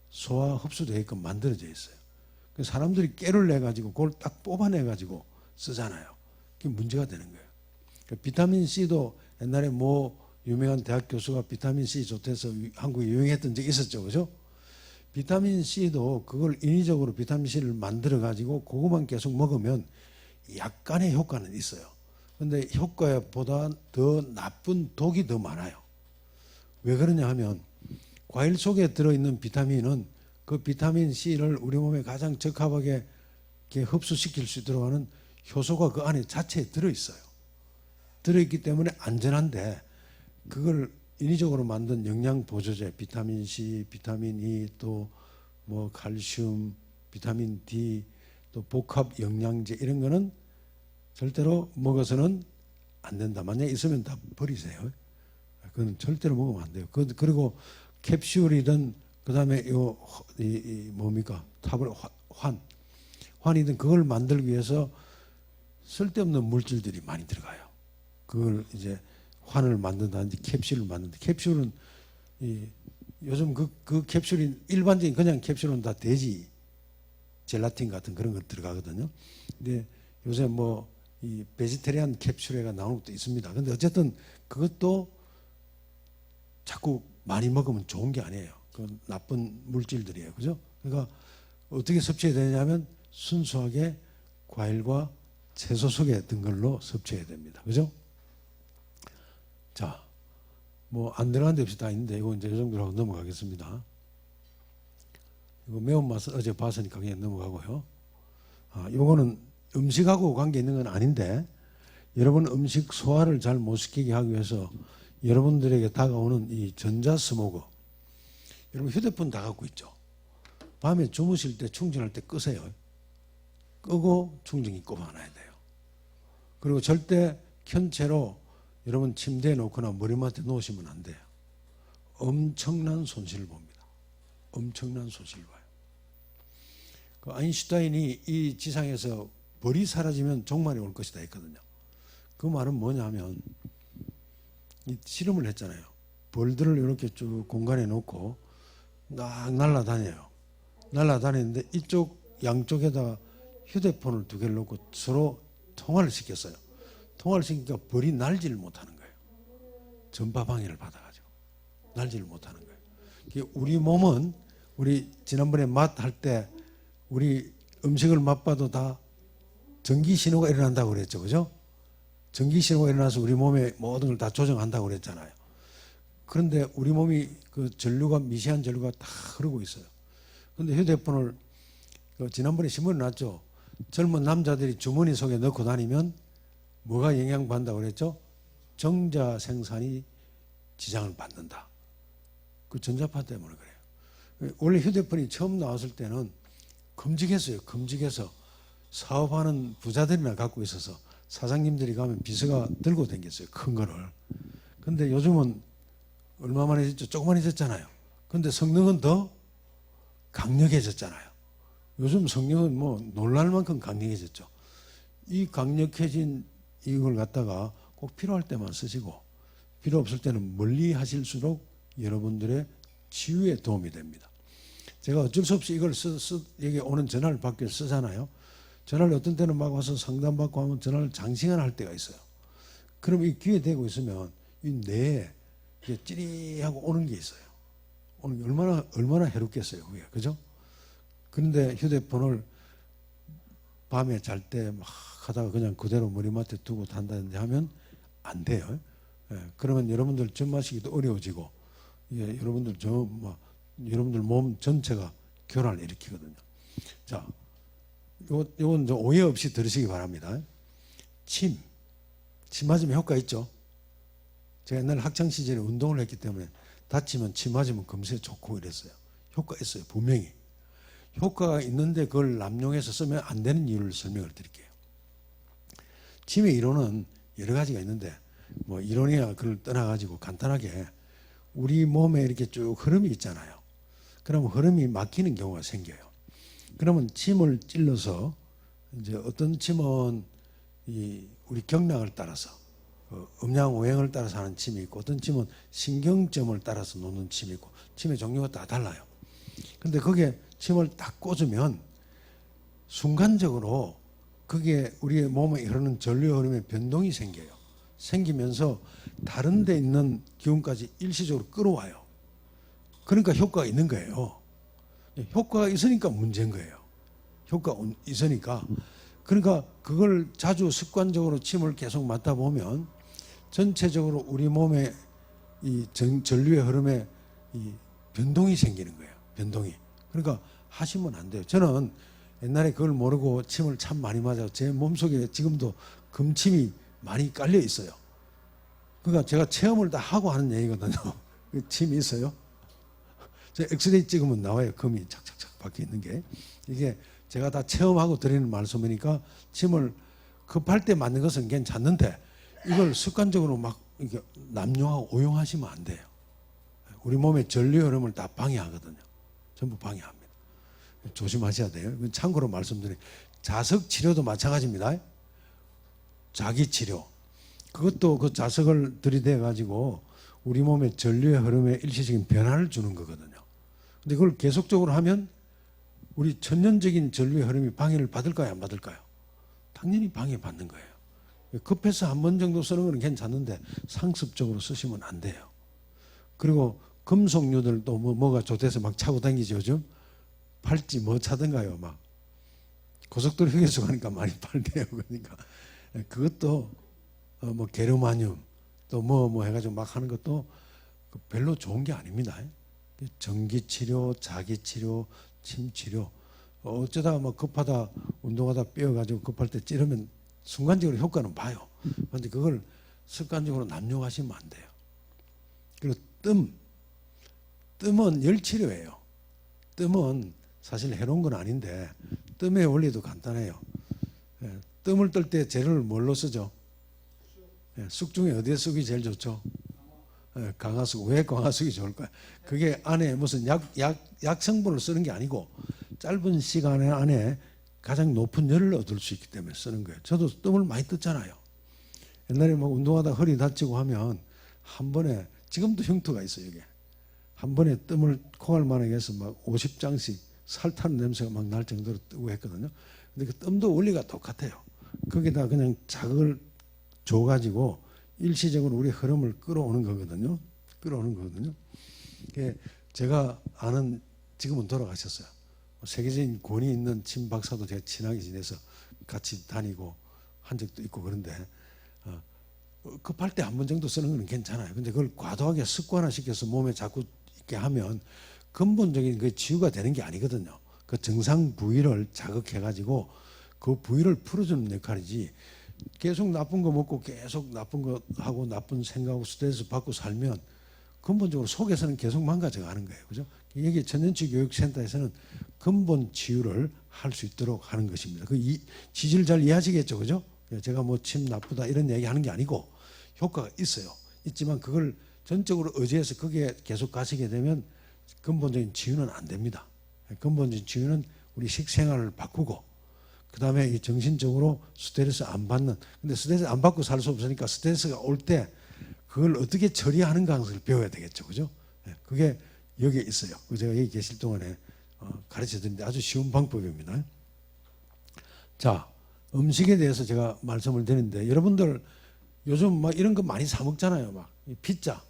소화 흡수되게끔 만들어져 있어요. 그래서 사람들이 깨를 내가지고 그걸 딱 뽑아내가지고 쓰잖아요. 그게 문제가 되는 거예요. 그러니까 비타민 C도 옛날에 뭐 유명한 대학 교수가 비타민 C 좋대서 한국에 유행했던 적이 있었죠. 그죠? 비타민 C도 그걸 인위적으로 비타민 C를 만들어가지고 그것만 계속 먹으면 약간의 효과는 있어요. 근데 효과보다 더 나쁜 독이 더 많아요. 왜 그러냐 하면 과일 속에 들어있는 비타민은 그 비타민 C를 우리 몸에 가장 적합하게 이렇게 흡수시킬 수 있도록 하는 효소가 그 안에 자체에 들어있어요. 들어있기 때문에 안전한데 그걸 인위적으로 만든 영양 보조제, 비타민 C, 비타민 E, 또 뭐 칼슘, 비타민 D, 또 복합 영양제 이런 거는 절대로 먹어서는 안 된다. 만약에 있으면 다 버리세요. 그건 절대로 먹으면 안 돼요. 그리고 캡슐이든 그다음에 이 뭡니까? 환이든 그걸 만들기 위해서 쓸데없는 물질들이 많이 들어가요. 그걸 이제 환을 만든다든지 캡슐을 만든다. 캡슐은 요즘 그 캡슐이 일반적인 그냥 캡슐은 다 돼지 젤라틴 같은 그런 거 들어가거든요. 근데 요새 뭐 이 베지테리안 캡슐에가 나오는 것도 있습니다. 근데 어쨌든 그것도 자꾸 많이 먹으면 좋은 게 아니에요. 그 나쁜 물질들이에요. 그죠? 그러니까 어떻게 섭취해야 되냐면 순수하게 과일과 채소 속에 든 걸로 섭취해야 됩니다. 그죠? 자, 뭐 안 들어간 데 없이 다 있는데 이거 이제 이 정도로 하고 넘어가겠습니다. 이거 매운맛은 어제 봤으니까 그냥 넘어가고요. 요거는 음식하고 관계 있는 건 아닌데 여러분 음식 소화를 잘 못 시키게 하기 위해서 여러분들에게 다가오는 이 전자스모그, 여러분 휴대폰 다 갖고 있죠. 밤에 주무실 때 충전할 때 끄세요. 끄고 충전기 꼽아놔야 돼요. 그리고 절대 켠 채로 여러분 침대에 놓거나 머리맡에 놓으시면 안 돼요. 엄청난 손실을 봅니다. 엄청난 손실을 봐요. 그 아인슈타인이 이 지상에서 벌이 사라지면 종말이 올 것이다 했거든요. 그 말은 뭐냐면 이 실험을 했잖아요. 벌들을 이렇게 쭉 공간에 놓고 막 날아다녀요. 날아다니는데 이쪽 양쪽에다 휴대폰을 두 개를 놓고 서로 통화를 시켰어요. 통화를 시키니까 벌이 날지를 못하는 거예요. 전파 방해를 받아가지고 날지를 못하는 거예요. 우리 몸은 우리 지난번에 맛 할 때 우리 음식을 맛봐도 다 전기 신호가 일어난다고 그랬죠. 그죠? 전기 신호가 일어나서 우리 몸의 모든 걸 다 조정한다고 그랬잖아요. 그런데 우리 몸이 그 전류가 미세한 전류가 다 흐르고 있어요. 그런데 휴대폰을 지난번에 신문에 났죠. 젊은 남자들이 주머니 속에 넣고 다니면 뭐가 영향받는다고 그랬죠? 정자 생산이 지장을 받는다. 그 전자파 때문에 그래요. 원래 휴대폰이 처음 나왔을 때는 금직했어요. 금직해서 사업하는 부자들이나 갖고 있어서 사장님들이 가면 비서가 들고 다녔어요. 큰 거를. 근데 요즘은 얼마만해졌죠? 조그만해졌잖아요. 근데 성능은 더 강력해졌잖아요. 요즘 성능은 뭐 놀랄 만큼 강력해졌죠. 이 강력해진 이걸 갖다가 꼭 필요할 때만 쓰시고 필요 없을 때는 멀리 하실수록 여러분들의 치유에 도움이 됩니다. 제가 어쩔 수 없이 이걸 여기 오는 전화를 받기 위해서 쓰잖아요. 전화를 어떤 때는 막 와서 상담받고 하면 전화를 장시간 할 때가 있어요. 그럼 이 귀에 대고 있으면 이 뇌에 찌리하고 오는 게 있어요. 오는 게 얼마나 해롭겠어요. 그게. 그죠? 그런데 휴대폰을 밤에 잘 때 막 하다가 그냥 그대로 머리맡에 두고 단다든지 하면 안 돼요. 예, 그러면 여러분들 젖 마시기도 어려워지고, 예, 여러분들 몸 전체가 교란을 일으키거든요. 자, 요건 오해 없이 들으시기 바랍니다. 침 맞으면 효과 있죠. 제가 옛날 학창 시절에 운동을 했기 때문에 다치면 침 맞으면 금세 좋고 이랬어요. 효과 있어요, 분명히. 효과가 있는데 그걸 남용해서 쓰면 안 되는 이유를 설명을 드릴게요. 침의 이론은 여러 가지가 있는데 뭐 이론이야 그걸 떠나가지고 간단하게 우리 몸에 이렇게 쭉 흐름이 있잖아요. 그러면 흐름이 막히는 경우가 생겨요. 그러면 침을 찔러서 이제 어떤 침은 우리 경락을 따라서 음양 오행을 따라서 하는 침이 있고 어떤 침은 신경점을 따라서 놓는 침이 있고 침의 종류가 다 달라요. 근데 거기에 침을 딱 꽂으면 순간적으로 그게 우리의 몸에 흐르는 전류 흐름에 변동이 생겨요. 생기면서 다른 데 있는 기운까지 일시적으로 끌어와요. 그러니까 효과가 있는 거예요. 효과가 있으니까 문제인 거예요. 효과가 있으니까. 그러니까 그걸 자주 습관적으로 침을 계속 맡다 보면 전체적으로 우리 몸에 이 전류의 흐름에 이 변동이 생기는 거예요. 변동이. 그러니까 하시면 안 돼요. 저는 옛날에 그걸 모르고 침을 참 많이 맞아요. 제 몸속에 지금도 금침이 많이 깔려 있어요. 그러니까 제가 체험을 다 하고 하는 얘기거든요. 침이 있어요. 제 엑스레이 찍으면 나와요. 금이 착착착 박혀 있는 게. 이게 제가 다 체험하고 드리는 말씀이니까 침을 급할 때 맞는 것은 괜찮는데 이걸 습관적으로 막 이렇게 남용하고 오용하시면 안 돼요. 우리 몸의 전류 흐름을 다 방해하거든요. 전부 방해합니다. 조심하셔야 돼요. 참고로 말씀드린 자석 치료도 마찬가지입니다. 자기 치료. 그것도 그 자석을 들이대 가지고 우리 몸의 전류의 흐름에 일시적인 변화를 주는 거거든요. 근데 그걸 계속적으로 하면 우리 천연적인 전류의 흐름이 방해를 받을까요? 안 받을까요? 당연히 방해받는 거예요. 급해서 한 번 정도 쓰는 건 괜찮은데 상습적으로 쓰시면 안 돼요. 그리고 금속류들도 뭐가 좋대서 막 차고 다니죠, 요즘? 팔찌 뭐 차던가요, 막. 고속도로 휴게소 가니까 많이 팔대요, 그러니까. 그것도 뭐 게르마늄 또 뭐 해가지고 막 하는 것도 별로 좋은 게 아닙니다. 전기치료, 자기치료, 침치료. 어쩌다가 뭐 급하다 운동하다 뼈가지고 급할 때 찌르면 순간적으로 효과는 봐요. 그런데 그걸 습관적으로 남용하시면 안 돼요. 그리고 뜸은 열치료예요. 뜸은 사실 해로운 건 아닌데 뜸의 원리도 간단해요. 뜸을 뜰 때 재료를 뭘로 쓰죠? 쑥 중에 어디에 쑥이 제일 좋죠? 강화쑥. 왜 강화쑥이 좋을까요? 그게 안에 무슨 약 성분을 쓰는 게 아니고 짧은 시간 안에 가장 높은 열을 얻을 수 있기 때문에 쓰는 거예요. 저도 뜸을 많이 떴잖아요. 옛날에 막 운동하다 허리 다치고 하면 한 번에 지금도 흉터가 있어요. 이게 한 번에 뜸을 콩알만하게 해서 막 50장씩 살 타는 냄새가 막 날 정도로 뜨고 했거든요. 근데 그 뜸도 원리가 똑같아요. 거기다 그냥 자극을 줘가지고 일시적으로 우리 흐름을 끌어오는 거거든요. 끌어오는 거거든요. 제가 아는 지금은 돌아가셨어요. 세계적인 권위 있는 침 박사도 제가 친하게 지내서 같이 다니고 한 적도 있고 그런데 급할 때 한 번 정도 쓰는 건 괜찮아요. 근데 그걸 과도하게 습관화시켜서 몸에 자꾸 있게 하면 근본적인 그 치유가 되는 게 아니거든요. 그 정상 부위를 자극해가지고 그 부위를 풀어주는 역할이지 계속 나쁜 거 먹고 계속 나쁜 거 하고 나쁜 생각하고 스트레스 받고 살면 근본적으로 속에서는 계속 망가져가는 거예요. 그죠? 여기 천연치 교육센터에서는 근본 치유를 할 수 있도록 하는 것입니다. 그 지지를 잘 이해하시겠죠, 그죠? 제가 뭐 침 나쁘다 이런 얘기 하는 게 아니고 효과가 있어요. 있지만 그걸 전적으로 의지해서 거기에 계속 가시게 되면 근본적인 치유는 안 됩니다. 근본적인 치유는 우리 식생활을 바꾸고 그 다음에 이 정신적으로 스트레스 안 받는. 근데 스트레스 안 받고 살 수 없으니까 스트레스가 올 때 그걸 어떻게 처리하는가를 배워야 되겠죠, 그죠? 그게 여기에 있어요. 제가 여기 계실 동안에 가르쳐 드리는데 아주 쉬운 방법입니다. 자, 음식에 대해서 제가 말씀을 드리는데 여러분들 요즘 막 이런 거 많이 사 먹잖아요. 막 피자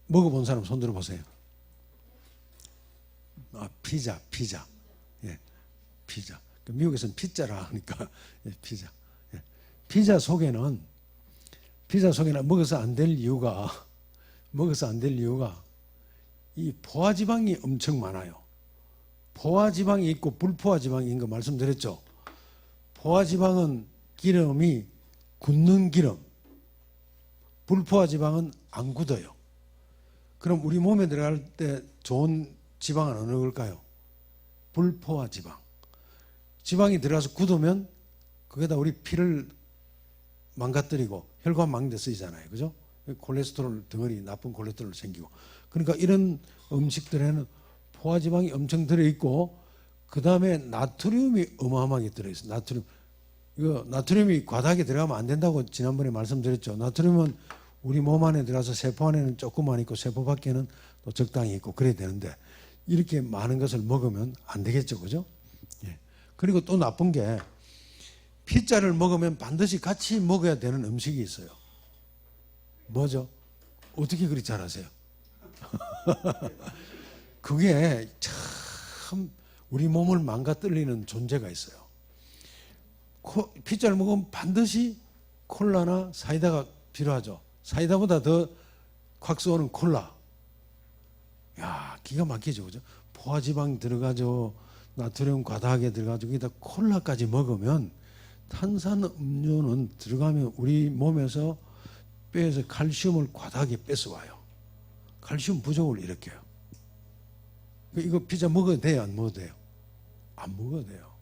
먹어본 사람 손 들어보세요. 피자. 예, 피자. 미국에서는 피자라 하니까 피자. 예. 피자 속에는 먹어서 안 될 이유가 이 포화지방이 엄청 많아요. 포화지방이 있고 불포화지방인 거 말씀드렸죠. 포화지방은 기름이 굳는 기름, 불포화지방은 안 굳어요. 그럼 우리 몸에 들어갈 때 좋은 지방은 어느 걸까요? 불포화지방. 지방이 들어가서 굳으면 그게다 우리 피를 망가뜨리고 혈관 막는 데 쓰이잖아요. 그죠? 콜레스테롤 덩어리, 나쁜 콜레스테롤 생기고. 그러니까 이런 음식들에는 포화지방이 엄청 들어있고, 그 다음에 나트륨이 어마어마하게 들어있어요. 나트륨. 이거 나트륨이 과다하게 들어가면 안 된다고 지난번에 말씀드렸죠. 나트륨은 우리 몸 안에 들어가서 세포 안에는 조금만 있고 세포 밖에는 또 적당히 있고 그래야 되는데, 이렇게 많은 것을 먹으면 안 되겠죠. 그죠? 예. 그리고 또 나쁜 게, 피자를 먹으면 반드시 같이 먹어야 되는 음식이 있어요. 뭐죠? 어떻게 그리 잘 아세요? 그게 참 우리 몸을 망가뜨리는 존재가 있어요. 피자를 먹으면 반드시 콜라나 사이다가 필요하죠. 사이다보다 더 확 쏘는 콜라. 야, 기가 막히죠. 그죠? 포화지방 들어가죠. 나트륨 과다하게 들어가죠. 거기다 콜라까지 먹으면, 탄산 음료는 들어가면 우리 몸에서 뼈에서 칼슘을 과다하게 뺏어와요. 칼슘 부족을 일으켜요. 이거 피자 먹어도 돼요? 안 먹어도 돼요? 안 먹어도 돼요.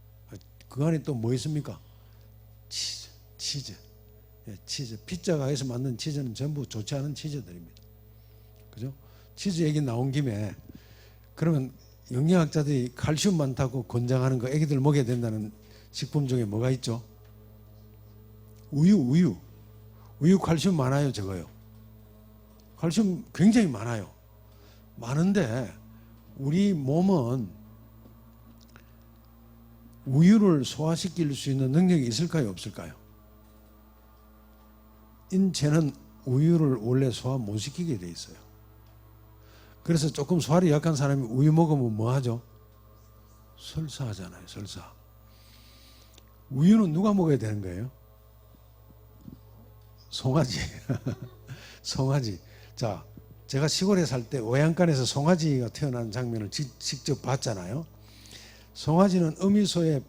그 안에 또 뭐 있습니까? 치즈. 예, 치즈. 피자가에서 만든 치즈는 전부 좋지 않은 치즈들입니다. 그죠? 치즈 얘기 나온 김에, 그러면 영양학자들이 칼슘 많다고 권장하는 거 애기들 먹여야 된다는 식품 중에 뭐가 있죠? 우유 칼슘 많아요, 적어요? 칼슘 굉장히 많아요. 많은데 우리 몸은 우유를 소화시킬 수 있는 능력이 있을까요, 없을까요? 인체는 우유를 원래 소화 못 시키게 돼 있어요. 그래서 조금 소화력이 약한 사람이 우유 먹으면 뭐 하죠? 설사하잖아요, 설사. 우유는 누가 먹어야 되는 거예요? 송아지. 송아지. 자, 제가 시골에 살 때 외양간에서 송아지가 태어난 장면을 직접 봤잖아요. 송아지는 어미소의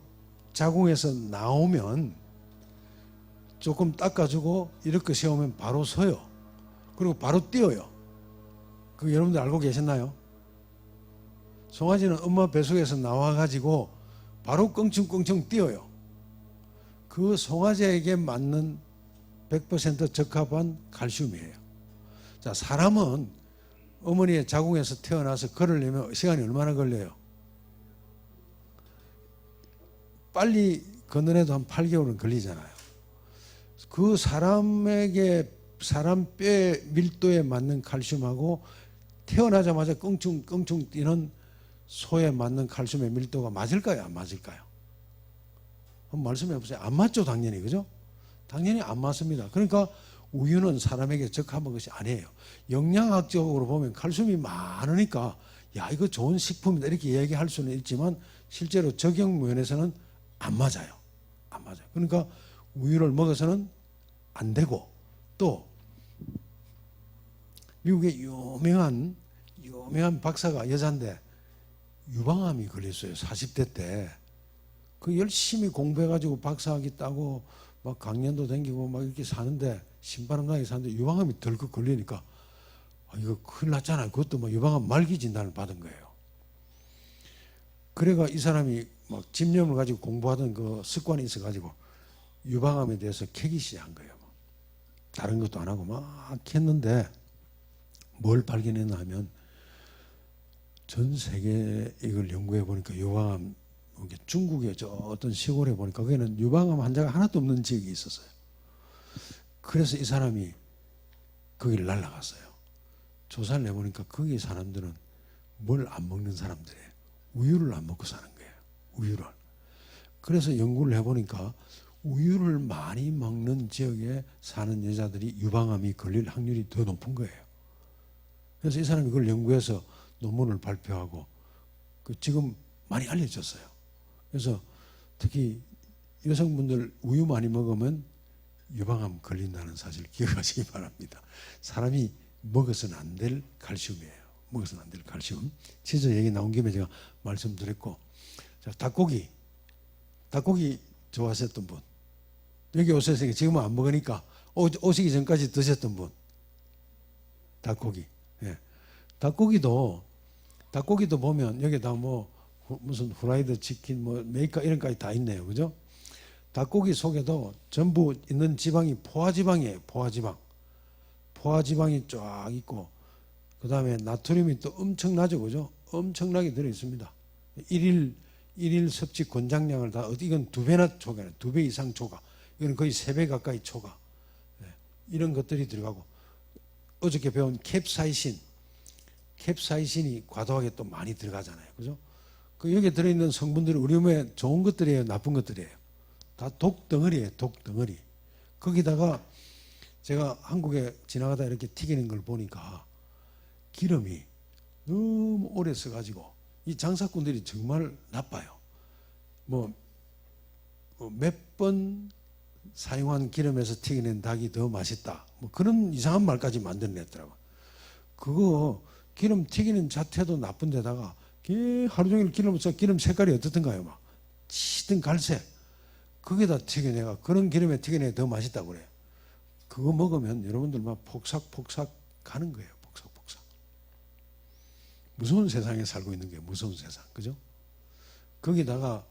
자궁에서 나오면 조금 닦아주고 이렇게 세우면 바로 서요. 그리고 바로 뛰어요. 그 여러분들 알고 계셨나요? 송아지는 엄마 뱃속에서 나와가지고 바로 껑충껑충 뛰어요. 그 송아지에게 맞는 100% 적합한 칼슘이에요. 자, 사람은 어머니의 자궁에서 태어나서 걸으려면 시간이 얼마나 걸려요? 빨리 걷는애도 한 8개월은 걸리잖아요. 그 사람에게, 사람 뼈의 밀도에 맞는 칼슘하고 태어나자마자 껑충껑충 뛰는 소에 맞는 칼슘의 밀도가 맞을까요, 안 맞을까요? 한번 말씀해 보세요. 안 맞죠, 당연히. 그죠? 당연히 안 맞습니다. 그러니까 우유는 사람에게 적합한 것이 아니에요. 영양학적으로 보면 칼슘이 많으니까 야, 이거 좋은 식품이다 이렇게 얘기할 수는 있지만 실제로 적용 면에서는 안 맞아요. 안 맞아요. 그러니까 우유를 먹어서는 안 되고, 또 미국의 유명한 박사가 여잔데 유방암이 걸렸어요. 40대 때. 그 열심히 공부해가지고 박사학위 따고 막 강연도 다니고 막 이렇게 사는데, 신바람 나게 사는데 유방암이 덜컥 걸리니까 이거 큰일 났잖아요. 그것도 막 유방암 말기 진단을 받은 거예요. 그래가 이 사람이 막 집념을 가지고 공부하던 그 습관이 있어가지고 유방암에 대해서 캐기 시작한 거예요. 다른 것도 안 하고 막 했는데 뭘 발견했나 하면 전 세계 이걸 연구해 보니까 유방암, 중국의 저 어떤 시골에 보니까 거기는 유방암 환자가 하나도 없는 지역이 있었어요. 그래서 이 사람이 거기를 날아갔어요. 조사를 해보니까 거기 사람들은 뭘 안 먹는 사람들이에요. 우유를 안 먹고 사는 거예요. 우유를. 그래서 연구를 해보니까 우유를 많이 먹는 지역에 사는 여자들이 유방암이 걸릴 확률이 더 높은 거예요. 그래서 이 사람이 그걸 연구해서 논문을 발표하고 지금 많이 알려졌어요. 그래서 특히 여성분들 우유 많이 먹으면 유방암 걸린다는 사실 기억하시기 바랍니다. 사람이 먹어서는 안 될 칼슘이에요. 먹어서는 안 될 칼슘. 치즈 얘기 나온 김에 제가 말씀드렸고, 자, 닭고기 좋아하셨던 분, 여기 오셨으니까 지금은 안 먹으니까 오시기 전까지 드셨던 분, 닭고기. 예. 닭고기도 보면 여기다 뭐 무슨 후라이드 치킨, 뭐 메이커 이런 까지 다 있네요. 그죠? 닭고기 속에도 전부 있는 지방이 포화지방이에요. 포화 지방이 쫙 있고 그다음에 나트륨이 또 엄청나죠, 그죠? 엄청나게 들어 있습니다. 일일 섭취 권장량을 다 이건 2배나 초과해요. 2배 이상 초과. 이건 거의 3배 가까이 초과. 예, 이런 것들이 들어가고 어저께 배운 캡사이신이 과도하게 또 많이 들어가잖아요, 그죠? 그 여기에 들어있는 성분들이 우리 몸에 좋은 것들이에요, 나쁜 것들이에요. 다 독덩어리예요, 독덩어리. 거기다가 제가 한국에 지나가다 이렇게 튀기는 걸 보니까 기름이 너무 오래 써가지고 이 장사꾼들이 정말 나빠요. 뭐 몇 번 사용한 기름에서 튀겨낸 닭이 더 맛있다. 뭐 그런 이상한 말까지 만들어냈더라고요. 그거 기름 튀기는 자체도 나쁜데다가 하루 종일 기름을 써 기름 색깔이 어떻던가요? 막 치든 갈색. 거기다 튀겨내가 그런 기름에 튀겨내 더 맛있다고 그래요. 그거 먹으면 여러분들 막 폭삭폭삭 가는 거예요. 폭삭폭삭. 무서운 세상에 살고 있는 게 무서운 세상. 그죠? 거기다가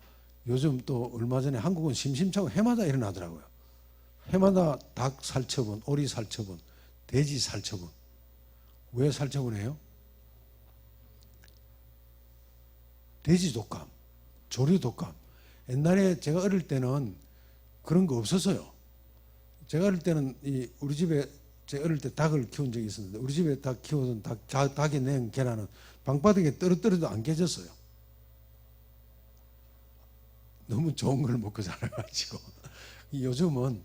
요즘 또 얼마 전에 한국은 심심찮고 해마다 일어나더라고요. 해마다 닭 살처분, 오리 살처분, 돼지 살처분. 왜 살처분해요? 돼지 독감, 조류 독감. 옛날에 제가 어릴 때는 그런 거 없었어요. 제가 어릴 때는 우리 집에 제가 어릴 때 닭을 키운 적이 있었는데 우리 집에 닭 키우던 닭이 낸 계란은 방바닥에 떨어뜨려도 안 깨졌어요. 너무 좋은 걸 먹고 자라가지고. 요즘은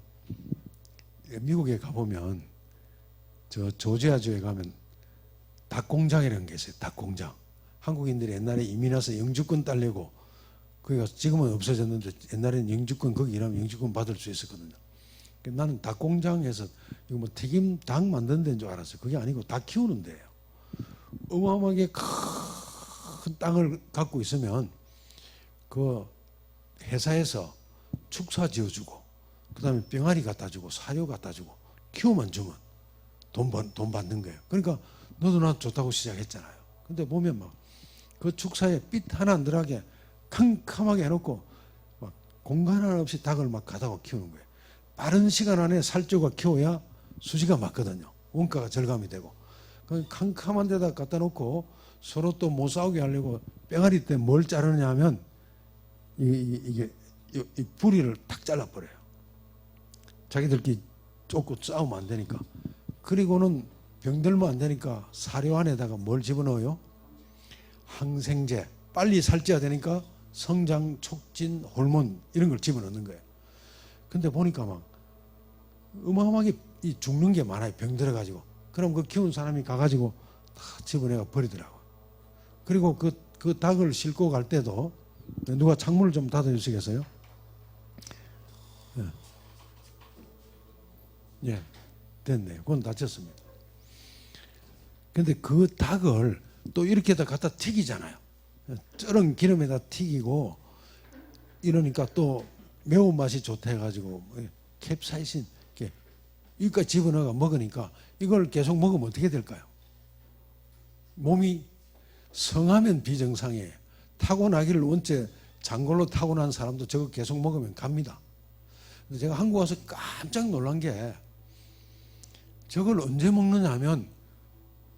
미국에 가보면 저 조지아주에 가면 닭공장이라는 게 있어요. 닭공장. 한국인들이 옛날에 이민 와서 영주권 따려고 거기가 지금은 없어졌는데 옛날에는 영주권 거기 일하면 영주권 받을 수 있었거든요. 나는 닭공장에서 이거 뭐 튀김 닭 만드는 데인 줄 알았어요. 그게 아니고 닭 키우는 데예요. 어마어마하게 큰 땅을 갖고 있으면 그 회사에서 축사 지어주고 그다음에 병아리 갖다 주고 사료 갖다 주고 키우만 주면 돈 받는 거예요. 그러니까 너도 나 좋다고 시작했잖아요. 근데 보면 막 그 축사에 빛 하나 안 들어가게 캄캄하게 해놓고 막 공간 하나 없이 닭을 막 가다가 키우는 거예요. 빠른 시간 안에 살쪄가 키워야 수지가 맞거든요. 원가가 절감이 되고. 그 캄캄한 데다 갖다 놓고 서로 또 못 싸우게 하려고 병아리 때 뭘 자르냐 하면 이게 이 부리를 탁 잘라버려요. 자기들끼리 쫓고 싸우면 안 되니까. 그리고는 병들면 안 되니까 사료 안에다가 뭘 집어넣어요? 항생제. 빨리 살쪄야 되니까 성장 촉진 호르몬 이런 걸 집어넣는 거예요. 근데 보니까 막 어마어마하게 죽는 게 많아요. 병 들어가지고. 그럼 그 키운 사람이 가가지고 다 집어내가 버리더라고요. 그리고 그 닭을 싣고 갈 때도 누가 창문을 좀 닫아주시겠어요? 예, 됐네요. 그건 닫혔습니다. 근데 그 닭을 또 이렇게다 갖다 튀기잖아요. 쩔은 기름에다 튀기고 이러니까 또 매운맛이 좋다 해가지고 캡사이신 이거까지 집어넣어 먹으니까 이걸 계속 먹으면 어떻게 될까요? 몸이 성하면 비정상이에요. 타고나기를 원체 장골로 타고난 사람도 저거 계속 먹으면 갑니다. 근데 제가 한국 와서 깜짝 놀란 게 저걸 언제 먹느냐 하면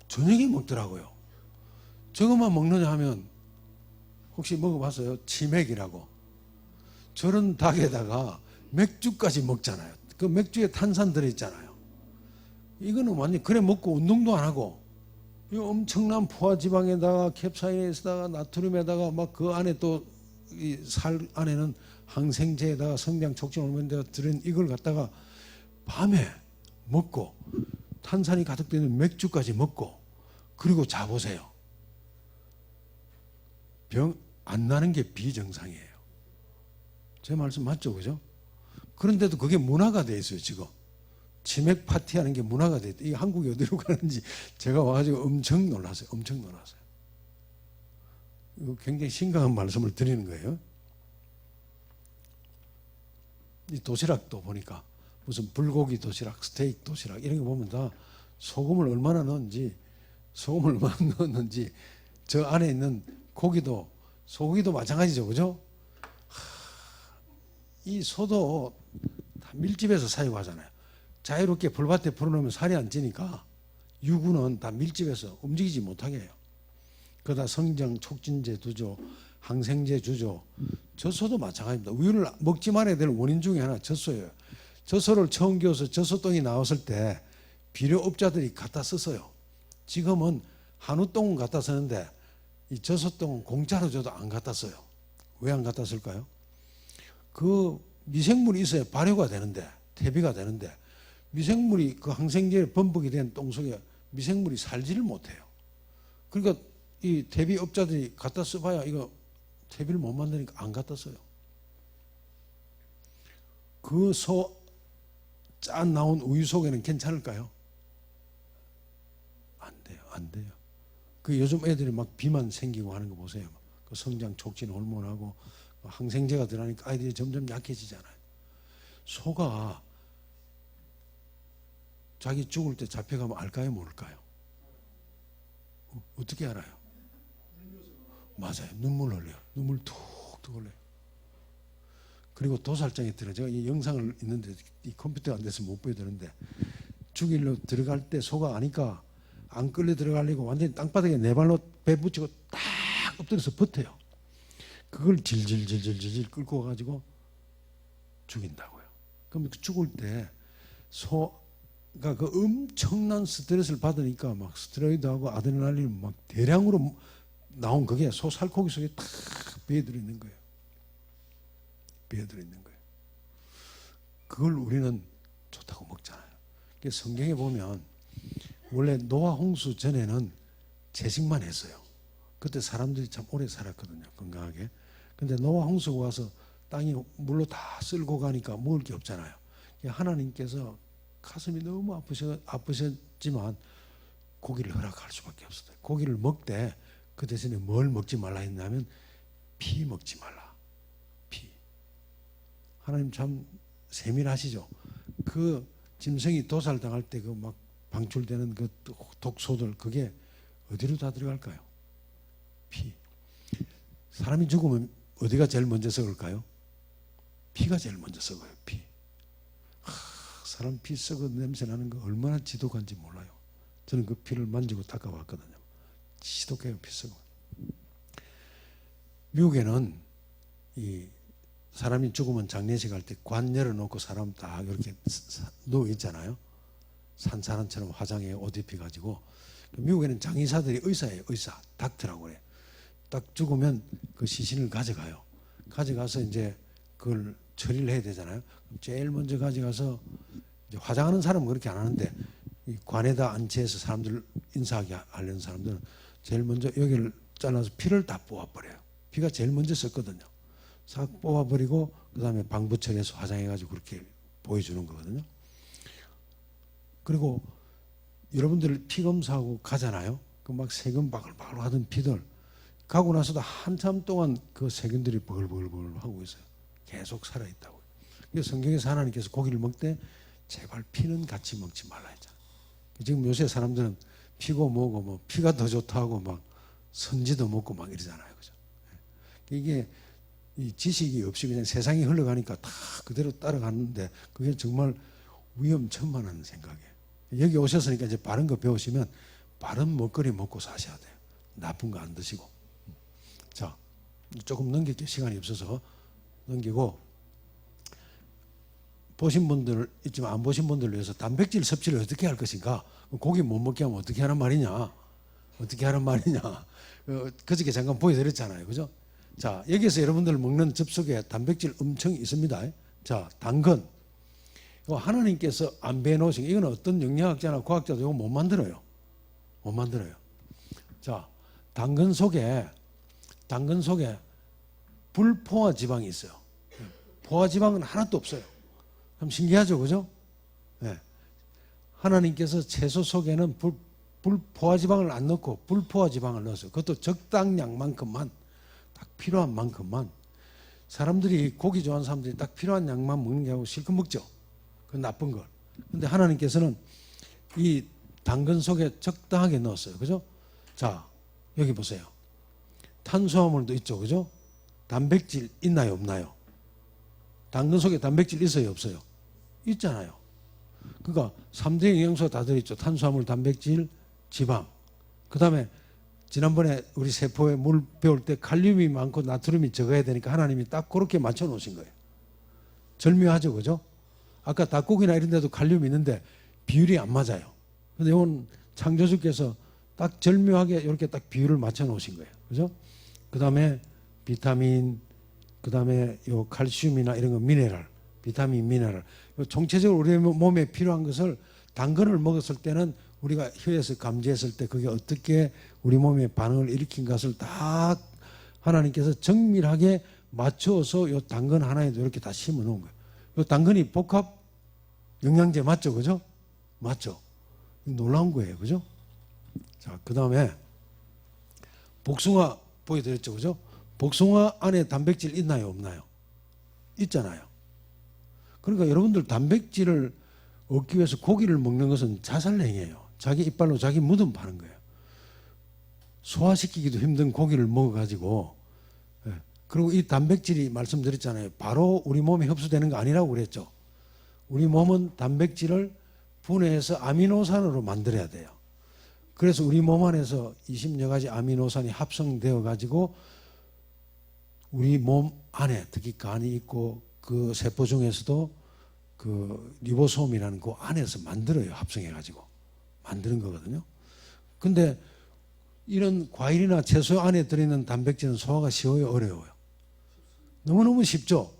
저녁에 먹더라고요. 저것만 먹느냐 하면 혹시 먹어봤어요? 치맥이라고. 저런 닭에다가 맥주까지 먹잖아요. 그 맥주에 탄산 들어있잖아요. 이거는 완전 그래 먹고 운동도 안 하고 이 엄청난 포화지방에다가 캡사이신에다가 나트륨에다가 막 그 안에 또 이 살 안에는 항생제에다가 성장 촉진 호르몬에다가 들은 이걸 갖다가 밤에 먹고 탄산이 가득 되는 맥주까지 먹고 그리고 자보세요. 병 안 나는 게 비정상이에요. 제 말씀 맞죠, 그죠? 그런데도 그게 문화가 돼 있어요, 지금. 치맥 파티하는 게 문화가 돼 있다. 이 한국이 어디로 가는지 제가 와가지고 엄청 놀랐어요. 엄청 놀랐어요. 이거 굉장히 심각한 말씀을 드리는 거예요. 이 도시락도 보니까 무슨 불고기 도시락, 스테이크 도시락 이런 거 보면 다 소금을 얼마나 넣었는지 저 안에 있는 고기도 소고기도 마찬가지죠, 그죠? 이 소도 다 밀집해서 사육하잖아요. 자유롭게 풀밭에 풀어놓으면 살이 안 찌니까 유구는 다 밀집해서 움직이지 못하게 해요. 그러다 성장 촉진제 두죠, 항생제 주죠. 젖소도 마찬가지입니다. 우유를 먹지 말아야 될 원인 중에 하나 젖소예요. 젖소를 처음 기워서 젖소똥이 나왔을 때 비료업자들이 갖다 썼어요. 지금은 한우똥은 갖다 쓰는데 이 젖소똥은 공짜로 줘도 안 갖다 써요. 왜 안 갖다 쓸까요? 그 미생물이 있어야 발효가 되는데, 퇴비가 되는데, 미생물이 그 항생제에 범벅이 된 똥 속에 미생물이 살지를 못해요. 그러니까 이 퇴비업자들이 갖다 써봐야 이거 퇴비를 못 만드니까 안 갖다 써요. 그 소 짠 나온 우유 속에는 괜찮을까요? 안 돼요, 안 돼요. 그 요즘 애들이 막 비만 생기고 하는 거 보세요. 그 성장 촉진 호르몬하고 항생제가 들어가니까 아이들이 점점 약해지잖아요. 소가 자기 죽을 때 잡혀가면 알까요, 모를까요? 어떻게 알아요? 맞아요. 눈물 흘려요. 눈물 툭툭 흘려요. 그리고 도살장에 들어, 제가 이 영상을 있는데 이 컴퓨터가 안 돼서 못 보여드리는데, 죽일로 들어갈 때 소가 아니까 안 끌려 들어가려고 완전히 땅바닥에 네 발로 배 붙이고 딱 엎드려서 버텨요. 그걸 질질질질질 끌고 가가지고 죽인다고요. 그럼 죽을 때 소가 그 엄청난 스트레스를 받으니까 막 스테로이드하고 아드레날린 막 대량으로 나온 그게 소 살코기 속에 탁 배어 들어 있는 거예요. 배어 들어 있는 거예요. 그걸 우리는 좋다고 먹잖아요. 성경에 보면 원래 노아 홍수 전에는 채식만 했어요. 그때 사람들이 참 오래 살았거든요, 건강하게. 근데 노아 홍수가 와서 땅이 물로 다 쓸고 가니까 먹을 게 없잖아요. 하나님께서 가슴이 너무 아프셨지만 고기를 허락할 수밖에 없었어요. 고기를 먹되 그 대신에 뭘 먹지 말라 했냐면 피 먹지 말라. 피. 하나님 참 세밀하시죠. 그 짐승이 도살당할 때 그 막 방출되는 그 독소들, 그게 어디로 다 들어갈까요? 피. 사람이 죽으면 어디가 제일 먼저 썩을까요? 피가 제일 먼저 썩어요. 피. 사람 피 썩은 냄새 나는 거 얼마나 지독한지 몰라요. 저는 그 피를 만지고 닦아봤거든요. 지독해요, 피 썩어. 미국에는 이 사람이 죽으면 장례식 할 때 관 열어놓고 사람 딱 이렇게 누워 있잖아요. 산사람처럼 화장해 옷 입혀가지고. 미국에는 장의사들이 의사예요. 의사, 닥터라고 그래요. 딱 죽으면 그 시신을 가져가요. 가져가서 이제 그걸 처리를 해야 되잖아요. 제일 먼저 가져가서 이제 화장하는 사람은 그렇게 안 하는데 이 관에다 안치해서 사람들 인사하게 하려는 사람들은 제일 먼저 여기를 잘라서 피를 다 뽑아버려요. 피가 제일 먼저 썼거든요. 싹 뽑아버리고 그 다음에 방부 처리해서 화장해가지고 그렇게 보여주는 거거든요. 그리고 여러분들 피 검사하고 가잖아요. 그 막 세균 바글바글 하던 피들 가고 나서도 한참 동안 그 세균들이 버글버글 하고 있어요. 계속 살아있다고요. 그래서 성경에서 하나님께서 고기를 먹되 제발 피는 같이 먹지 말라 했잖아요. 지금 요새 사람들은 피고 뭐고 뭐 피가 더 좋다고 막 선지도 먹고 막 이러잖아요. 그죠? 이게 이 지식이 없이 그냥 세상이 흘러가니까 다 그대로 따라가는데 그게 정말 위험천만한 생각이에요. 여기 오셨으니까 이제 바른 거 배우시면 바른 먹거리 먹고 사셔야 돼요. 나쁜 거 안 드시고. 자, 조금 넘길게 시간이 없어서 넘기고, 보신 분들 있지만 안 보신 분들을 위해서 단백질 섭취를 어떻게 할 것인가? 고기 못 먹게 하면 어떻게 하란 말이냐? 어떻게 하란 말이냐? 그저께 잠깐 보여드렸잖아요. 그죠? 자, 여기서 여러분들 먹는 접속에 단백질 엄청 있습니다. 자, 당근. 이거 하나님께서 안 배놓으신, 이건 어떤 영양학자나 과학자도 이거 못 만들어요. 못 만들어요. 자, 당근 속에 불포화 지방이 있어요. 포화 지방은 하나도 없어요. 참 신기하죠, 그죠? 네. 하나님께서 채소 속에는 불포화 지방을 안 넣고 불포화 지방을 넣었어요. 그것도 적당량만큼만, 딱 필요한 만큼만. 사람들이 고기 좋아하는 사람들이 딱 필요한 양만 먹는 게 아니고 실컷 먹죠. 그 나쁜 걸. 근데 하나님께서는 이 당근 속에 적당하게 넣었어요. 그죠? 자, 여기 보세요. 탄수화물도 있죠. 그죠? 단백질 있나요? 없나요? 당근 속에 단백질 있어요? 없어요? 있잖아요. 그러니까 3대 영양소가 다 들어있죠. 탄수화물, 단백질, 지방. 그다음에 지난번에 우리 세포에 물 배울 때 칼륨이 많고 나트륨이 적어야 되니까 하나님이 딱 그렇게 맞춰 놓으신 거예요. 절묘하죠, 그죠? 아까 닭고기나 이런 데도 칼륨이 있는데 비율이 안 맞아요. 근데 이건 창조주께서 딱 절묘하게 이렇게 딱 비율을 맞춰 놓으신 거예요. 그죠? 그다음에 비타민, 그다음에 요 칼슘이나 이런 거 미네랄, 비타민, 미네랄. 요 총체적으로 우리 몸에 필요한 것을 당근을 먹었을 때는 우리가 혀에서 감지했을 때 그게 어떻게 우리 몸에 반응을 일으킨 것을 다 하나님께서 정밀하게 맞춰서 요 당근 하나에도 이렇게 다 심어 놓은 거예요. 요 당근이 복합 영양제 맞죠? 그죠? 맞죠? 놀라운 거예요. 그죠? 자, 그 다음에 복숭아 보여드렸죠. 그죠? 복숭아 안에 단백질 있나요? 없나요? 있잖아요. 그러니까 여러분들 단백질을 얻기 위해서 고기를 먹는 것은 자살행위예요. 자기 이빨로 자기 무덤 파는 거예요. 소화시키기도 힘든 고기를 먹어가지고, 그리고 이 단백질이 말씀드렸잖아요. 바로 우리 몸에 흡수되는 거 아니라고 그랬죠. 우리 몸은 단백질을 분해해서 아미노산으로 만들어야 돼요. 그래서 우리 몸 안에서 20여 가지 아미노산이 합성되어 가지고 우리 몸 안에 특히 간이 있고 그 세포 중에서도 그 리보솜이라는 그 안에서 만들어요. 합성해 가지고 만드는 거거든요. 근데 이런 과일이나 채소 안에 들어있는 단백질은 소화가 쉬워요, 어려워요? 너무너무 쉽죠.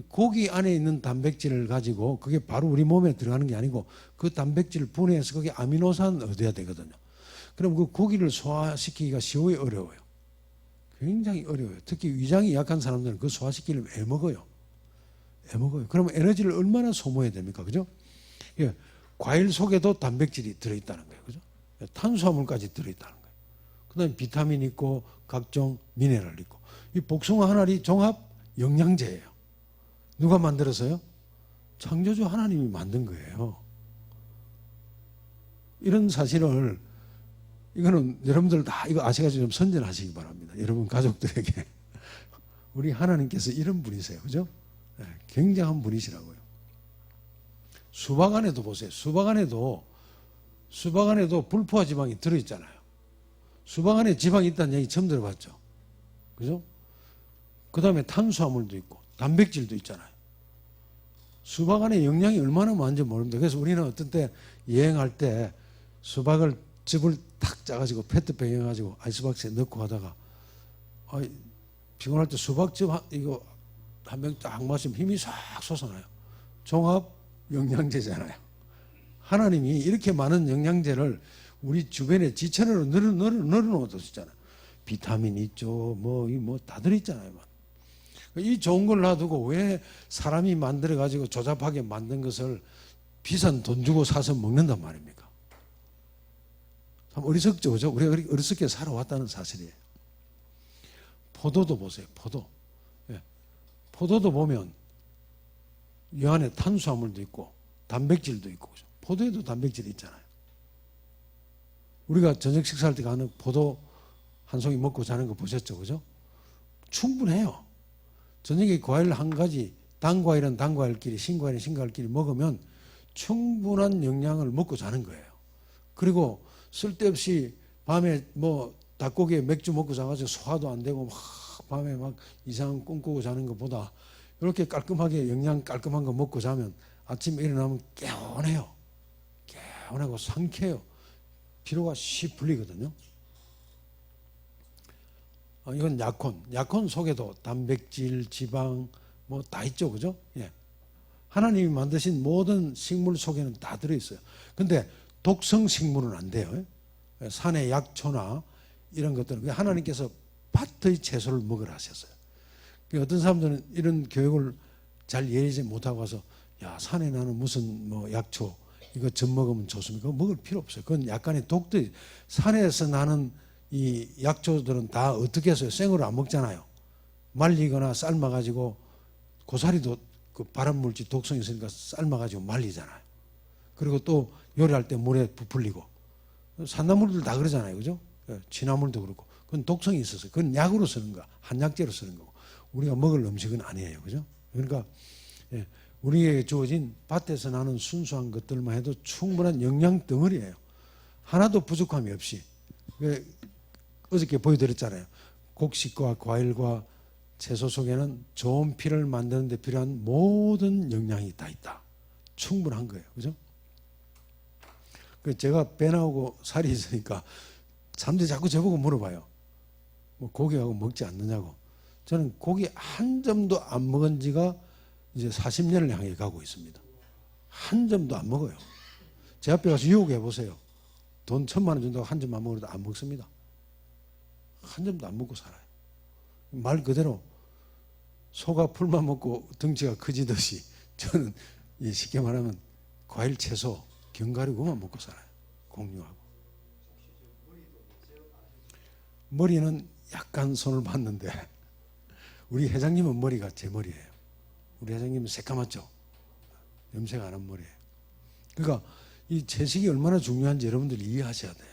고기 안에 있는 단백질을 가지고 그게 바로 우리 몸에 들어가는 게 아니고 그 단백질을 분해해서 그게 아미노산 얻어야 되거든요. 그럼 그 고기를 소화시키기가 쉬워요, 어려워요? 굉장히 어려워요. 특히 위장이 약한 사람들은 그 소화시키려면 애먹어요. 애먹어요. 그러면 에너지를 얼마나 소모해야 됩니까? 그죠? 예, 과일 속에도 단백질이 들어있다는 거예요. 그죠? 탄수화물까지 들어있다는 거예요. 그 다음에 비타민 있고 각종 미네랄 있고. 이 복숭아 하나리 종합 영양제예요. 누가 만들었어요? 창조주 하나님이 만든 거예요. 이런 사실을 이거는 여러분들 다 이거 아셔가지고 좀 선전하시기 바랍니다. 여러분 가족들에게. 우리 하나님께서 이런 분이세요. 그죠? 네, 굉장한 분이시라고요. 수박 안에도 보세요. 수박 안에도 불포화 지방이 들어있잖아요. 수박 안에 지방이 있다는 얘기 처음 들어봤죠. 그죠? 그 다음에 탄수화물도 있고 단백질도 있잖아요. 수박 안에 영양이 얼마나 많은지 모릅니다. 그래서 우리는 어떤 때 여행할 때 수박을 즙을 탁 짜가지고 페트병에 해가지고 아이스박스에 넣고 하다가 피곤할 때 수박즙 이거 한 병 딱 마시면 힘이 싹 솟아나요. 종합 영양제잖아요. 하나님이 이렇게 많은 영양제를 우리 주변에 지천으로 늘어놓으셨잖아요. 비타민 있죠. 뭐 다 들어있잖아요. 이 좋은 걸 놔두고 왜 사람이 만들어가지고 조잡하게 만든 것을 비싼 돈 주고 사서 먹는단 말입니까? 참 어리석죠. 그죠? 우리가 어리석게 살아왔다는 사실이에요. 포도도 보세요. 포도. 예. 포도도 보면 이 안에 탄수화물도 있고 단백질도 있고 그죠? 포도에도 단백질이 있잖아요. 우리가 저녁 식사할 때 가는 포도 한 송이 먹고 자는 거 보셨죠? 그죠? 충분해요. 저녁에 과일 한 가지, 단과일은 단과일끼리, 신과일은 신과일끼리 먹으면 충분한 영양을 먹고 자는 거예요. 그리고 쓸데없이 밤에 닭고기에 맥주 먹고 자가지고 소화도 안 되고 밤에 막 이상한 꿈 꾸고 자는 것보다 이렇게 깔끔하게 영양 깔끔한 거 먹고 자면 아침에 일어나면 개운해요. 개운하고 상쾌해요. 피로가 씩 풀리거든요. 이건 약혼. 약혼 속에도 단백질, 지방 다 있죠. 그죠? 예. 하나님이 만드신 모든 식물 속에는 다 들어있어요. 근데 독성 식물은 안 돼요. 산의 약초나 이런 것들은 하나님께서 밭의 채소를 먹으라 하셨어요. 어떤 사람들은 이런 교육을 잘 이해하지 못하고 와서 야, 산에 나는 무슨 약초 이거 젖 먹으면 좋습니까? 그거 먹을 필요 없어요. 그건 약간의 독들이 산에서 나는 이 약초들은 다 어떻게 해서요? 생으로 안 먹잖아요. 말리거나 삶아가지고 고사리도 그 발암물질 독성이 있으니까 삶아가지고 말리잖아요. 그리고 또 요리할 때 물에 부풀리고 산나물들 다 그러잖아요. 그죠? 취나물도 그렇고 그건 독성이 있어서 그건 약으로 쓰는 거, 한약재로 쓰는 거고 우리가 먹을 음식은 아니에요. 그죠? 그러니까 우리에게 주어진 밭에서 나는 순수한 것들만 해도 충분한 영양 덩어리예요. 하나도 부족함이 없이. 어저께 보여드렸잖아요. 곡식과 과일과 채소 속에는 좋은 피를 만드는 데 필요한 모든 영양이 다 있다. 충분한 거예요. 그죠? 제가 배 나오고 살이 있으니까 사람들이 자꾸 저보고 물어봐요. 뭐 고기하고 먹지 않느냐고. 저는 고기 한 점도 안 먹은 지가 이제 40년을 향해 가고 있습니다. 한 점도 안 먹어요. 제 앞에 가서 유혹해 보세요. 돈 1,000만 원 준다고 한 점만 먹어도 안 먹습니다. 한 점도 안 먹고 살아요. 말 그대로 소가 풀만 먹고 덩치가 커지듯이 저는 쉽게 말하면 과일, 채소, 견과류 그만 먹고 살아요. 공유하고. 머리는 약간 손을 봤는데 우리 회장님은 머리가 제 머리예요. 우리 회장님은 새까맣죠? 염색 안 한 머리예요. 그러니까 이 채식이 얼마나 중요한지 여러분들이 이해하셔야 돼요.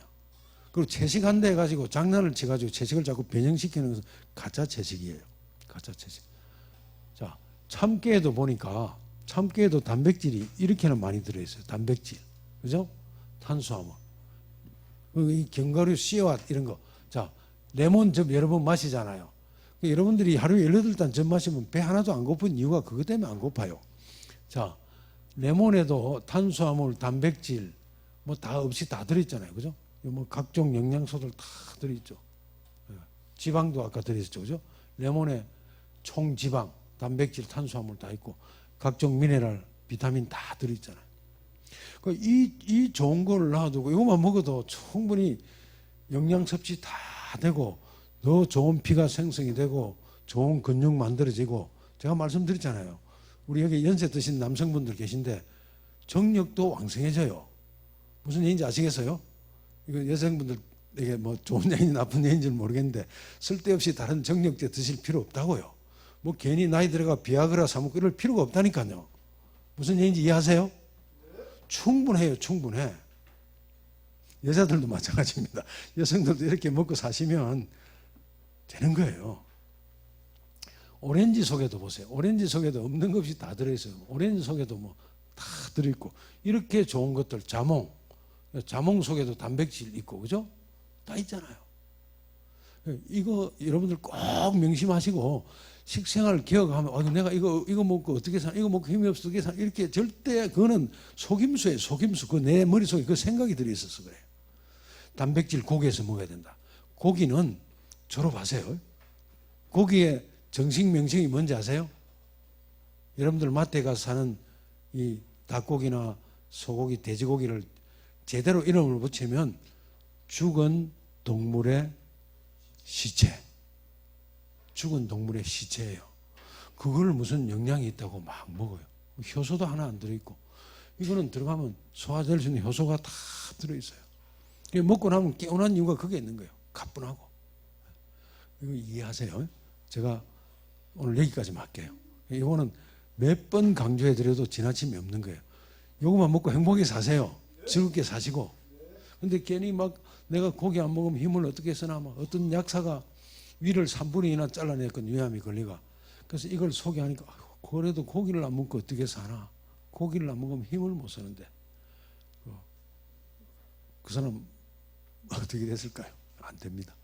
그리고 채식한다 해가지고 장난을 쳐가지고 채식을 자꾸 변형시키는 것은 가짜 채식이에요. 가짜 채식. 자, 참깨에도 보니까 참깨에도 단백질이 이렇게나 많이 들어있어요. 단백질. 그죠? 탄수화물. 이 견과류, 씨앗 이런 거. 자, 레몬즙 여러 번 마시잖아요. 여러분들이 하루에 18잔 즙 마시면 배 하나도 안 고픈 이유가 그것 때문에 안 고파요. 자, 레몬에도 탄수화물, 단백질 뭐 다 없이 다 들어있잖아요. 그죠? 뭐 각종 영양소들 다 들어있죠. 지방도 아까 들어있었죠. 그죠? 레몬에 총지방, 단백질, 탄수화물 다 있고 각종 미네랄, 비타민 다 들어있잖아요. 이 좋은 걸 놔두고 이것만 먹어도 충분히 영양 섭취 다 되고 더 좋은 피가 생성이 되고 좋은 근육 만들어지고 제가 말씀드렸잖아요. 우리 여기 연세 드신 남성분들 계신데 정력도 왕성해져요. 무슨 얘기인지 아시겠어요? 이거 여성분들에게 뭐 좋은 얘기인지 나쁜 얘기인지 모르겠는데 쓸데없이 다른 정력제 드실 필요 없다고요. 뭐 괜히 나이 들어가 비아그라 사먹고 이럴 필요가 없다니까요. 무슨 얘기인지 이해하세요? 충분해요. 충분해. 여자들도 마찬가지입니다. 여성들도 이렇게 먹고 사시면 되는 거예요. 오렌지 속에도 보세요. 오렌지 속에도 없는 것 없이 다 들어있어요. 오렌지 속에도 뭐 다 들어있고 이렇게 좋은 것들 자몽 속에도 단백질 있고 그죠? 다 있잖아요. 이거 여러분들 꼭 명심하시고 식생활 개혁하면 내가 이거 먹고 어떻게 사나 이거 먹고 힘이 없어 어떻게 사나 이렇게 절대 그거는 속임수예요. 속임수. 그 내 머릿속에 그 생각이 들어있어서 그래요. 단백질 고기에서 먹어야 된다. 고기는 졸업하세요. 고기의 정식 명칭이 뭔지 아세요? 여러분들 마트에 가서 사는 이 닭고기나 소고기, 돼지고기를 제대로 이름을 붙이면 죽은 동물의 시체. 죽은 동물의 시체예요. 그걸 무슨 영양이 있다고 막 먹어요. 효소도 하나 안 들어있고. 이거는 들어가면 소화될 수 있는 효소가 다 들어있어요. 먹고 나면 개운한 이유가 그게 있는 거예요. 가뿐하고. 이거 이해하세요? 제가 오늘 여기까지만 할게요. 이거는 몇 번 강조해드려도 지나침이 없는 거예요. 이거만 먹고 행복하게 사세요. 즐겁게 사시고. 근데 괜히 막 내가 고기 안 먹으면 힘을 어떻게 쓰나 막 어떤 약사가 위를 3분의 2나 잘라냈건 위암이 걸리가. 그래서 이걸 소개하니까 그래도 고기를 안 먹고 어떻게 사나. 고기를 안 먹으면 힘을 못 쓰는데. 그 사람 어떻게 됐을까요? 안 됩니다.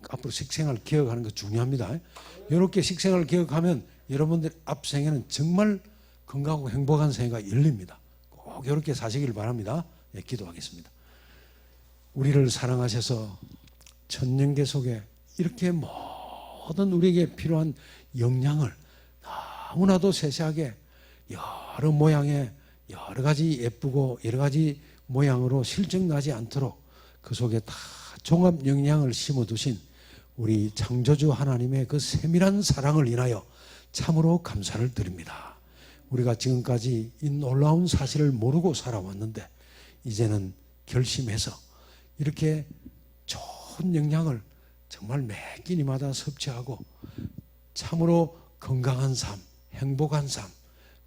앞으로 식생활 개혁하는 거 중요합니다. 이렇게 식생활 개혁하면 여러분들 앞생에는 정말 건강하고 행복한 생애가 열립니다. 꼭 이렇게 사시길 바랍니다. 네, 기도하겠습니다. 우리를 사랑하셔서 천년계 속에 이렇게 모든 우리에게 필요한 영양을 너무나도 세세하게 여러 모양의 여러 가지 예쁘고 여러 가지 모양으로 실증나지 않도록 그 속에 다 종합 영양을 심어두신 우리 창조주 하나님의 그 세밀한 사랑을 인하여 참으로 감사를 드립니다. 우리가 지금까지 이 놀라운 사실을 모르고 살아왔는데 이제는 결심해서 이렇게 좋은 영양을 정말 매 끼니마다 섭취하고 참으로 건강한 삶, 행복한 삶,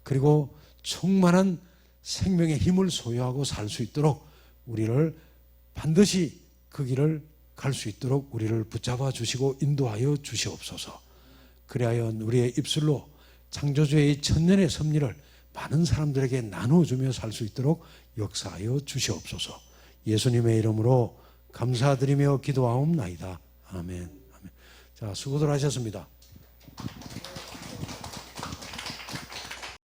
그리고 충만한 생명의 힘을 소유하고 살 수 있도록 우리를 반드시 그 길을 갈 수 있도록 우리를 붙잡아 주시고 인도하여 주시옵소서. 그리하여 우리의 입술로 창조주의 천년의 섭리를 많은 사람들에게 나눠주며 살 수 있도록 역사하여 주시옵소서. 예수님의 이름으로 감사드리며 기도하옵나이다. 아멘. 아멘. 자, 수고들 하셨습니다.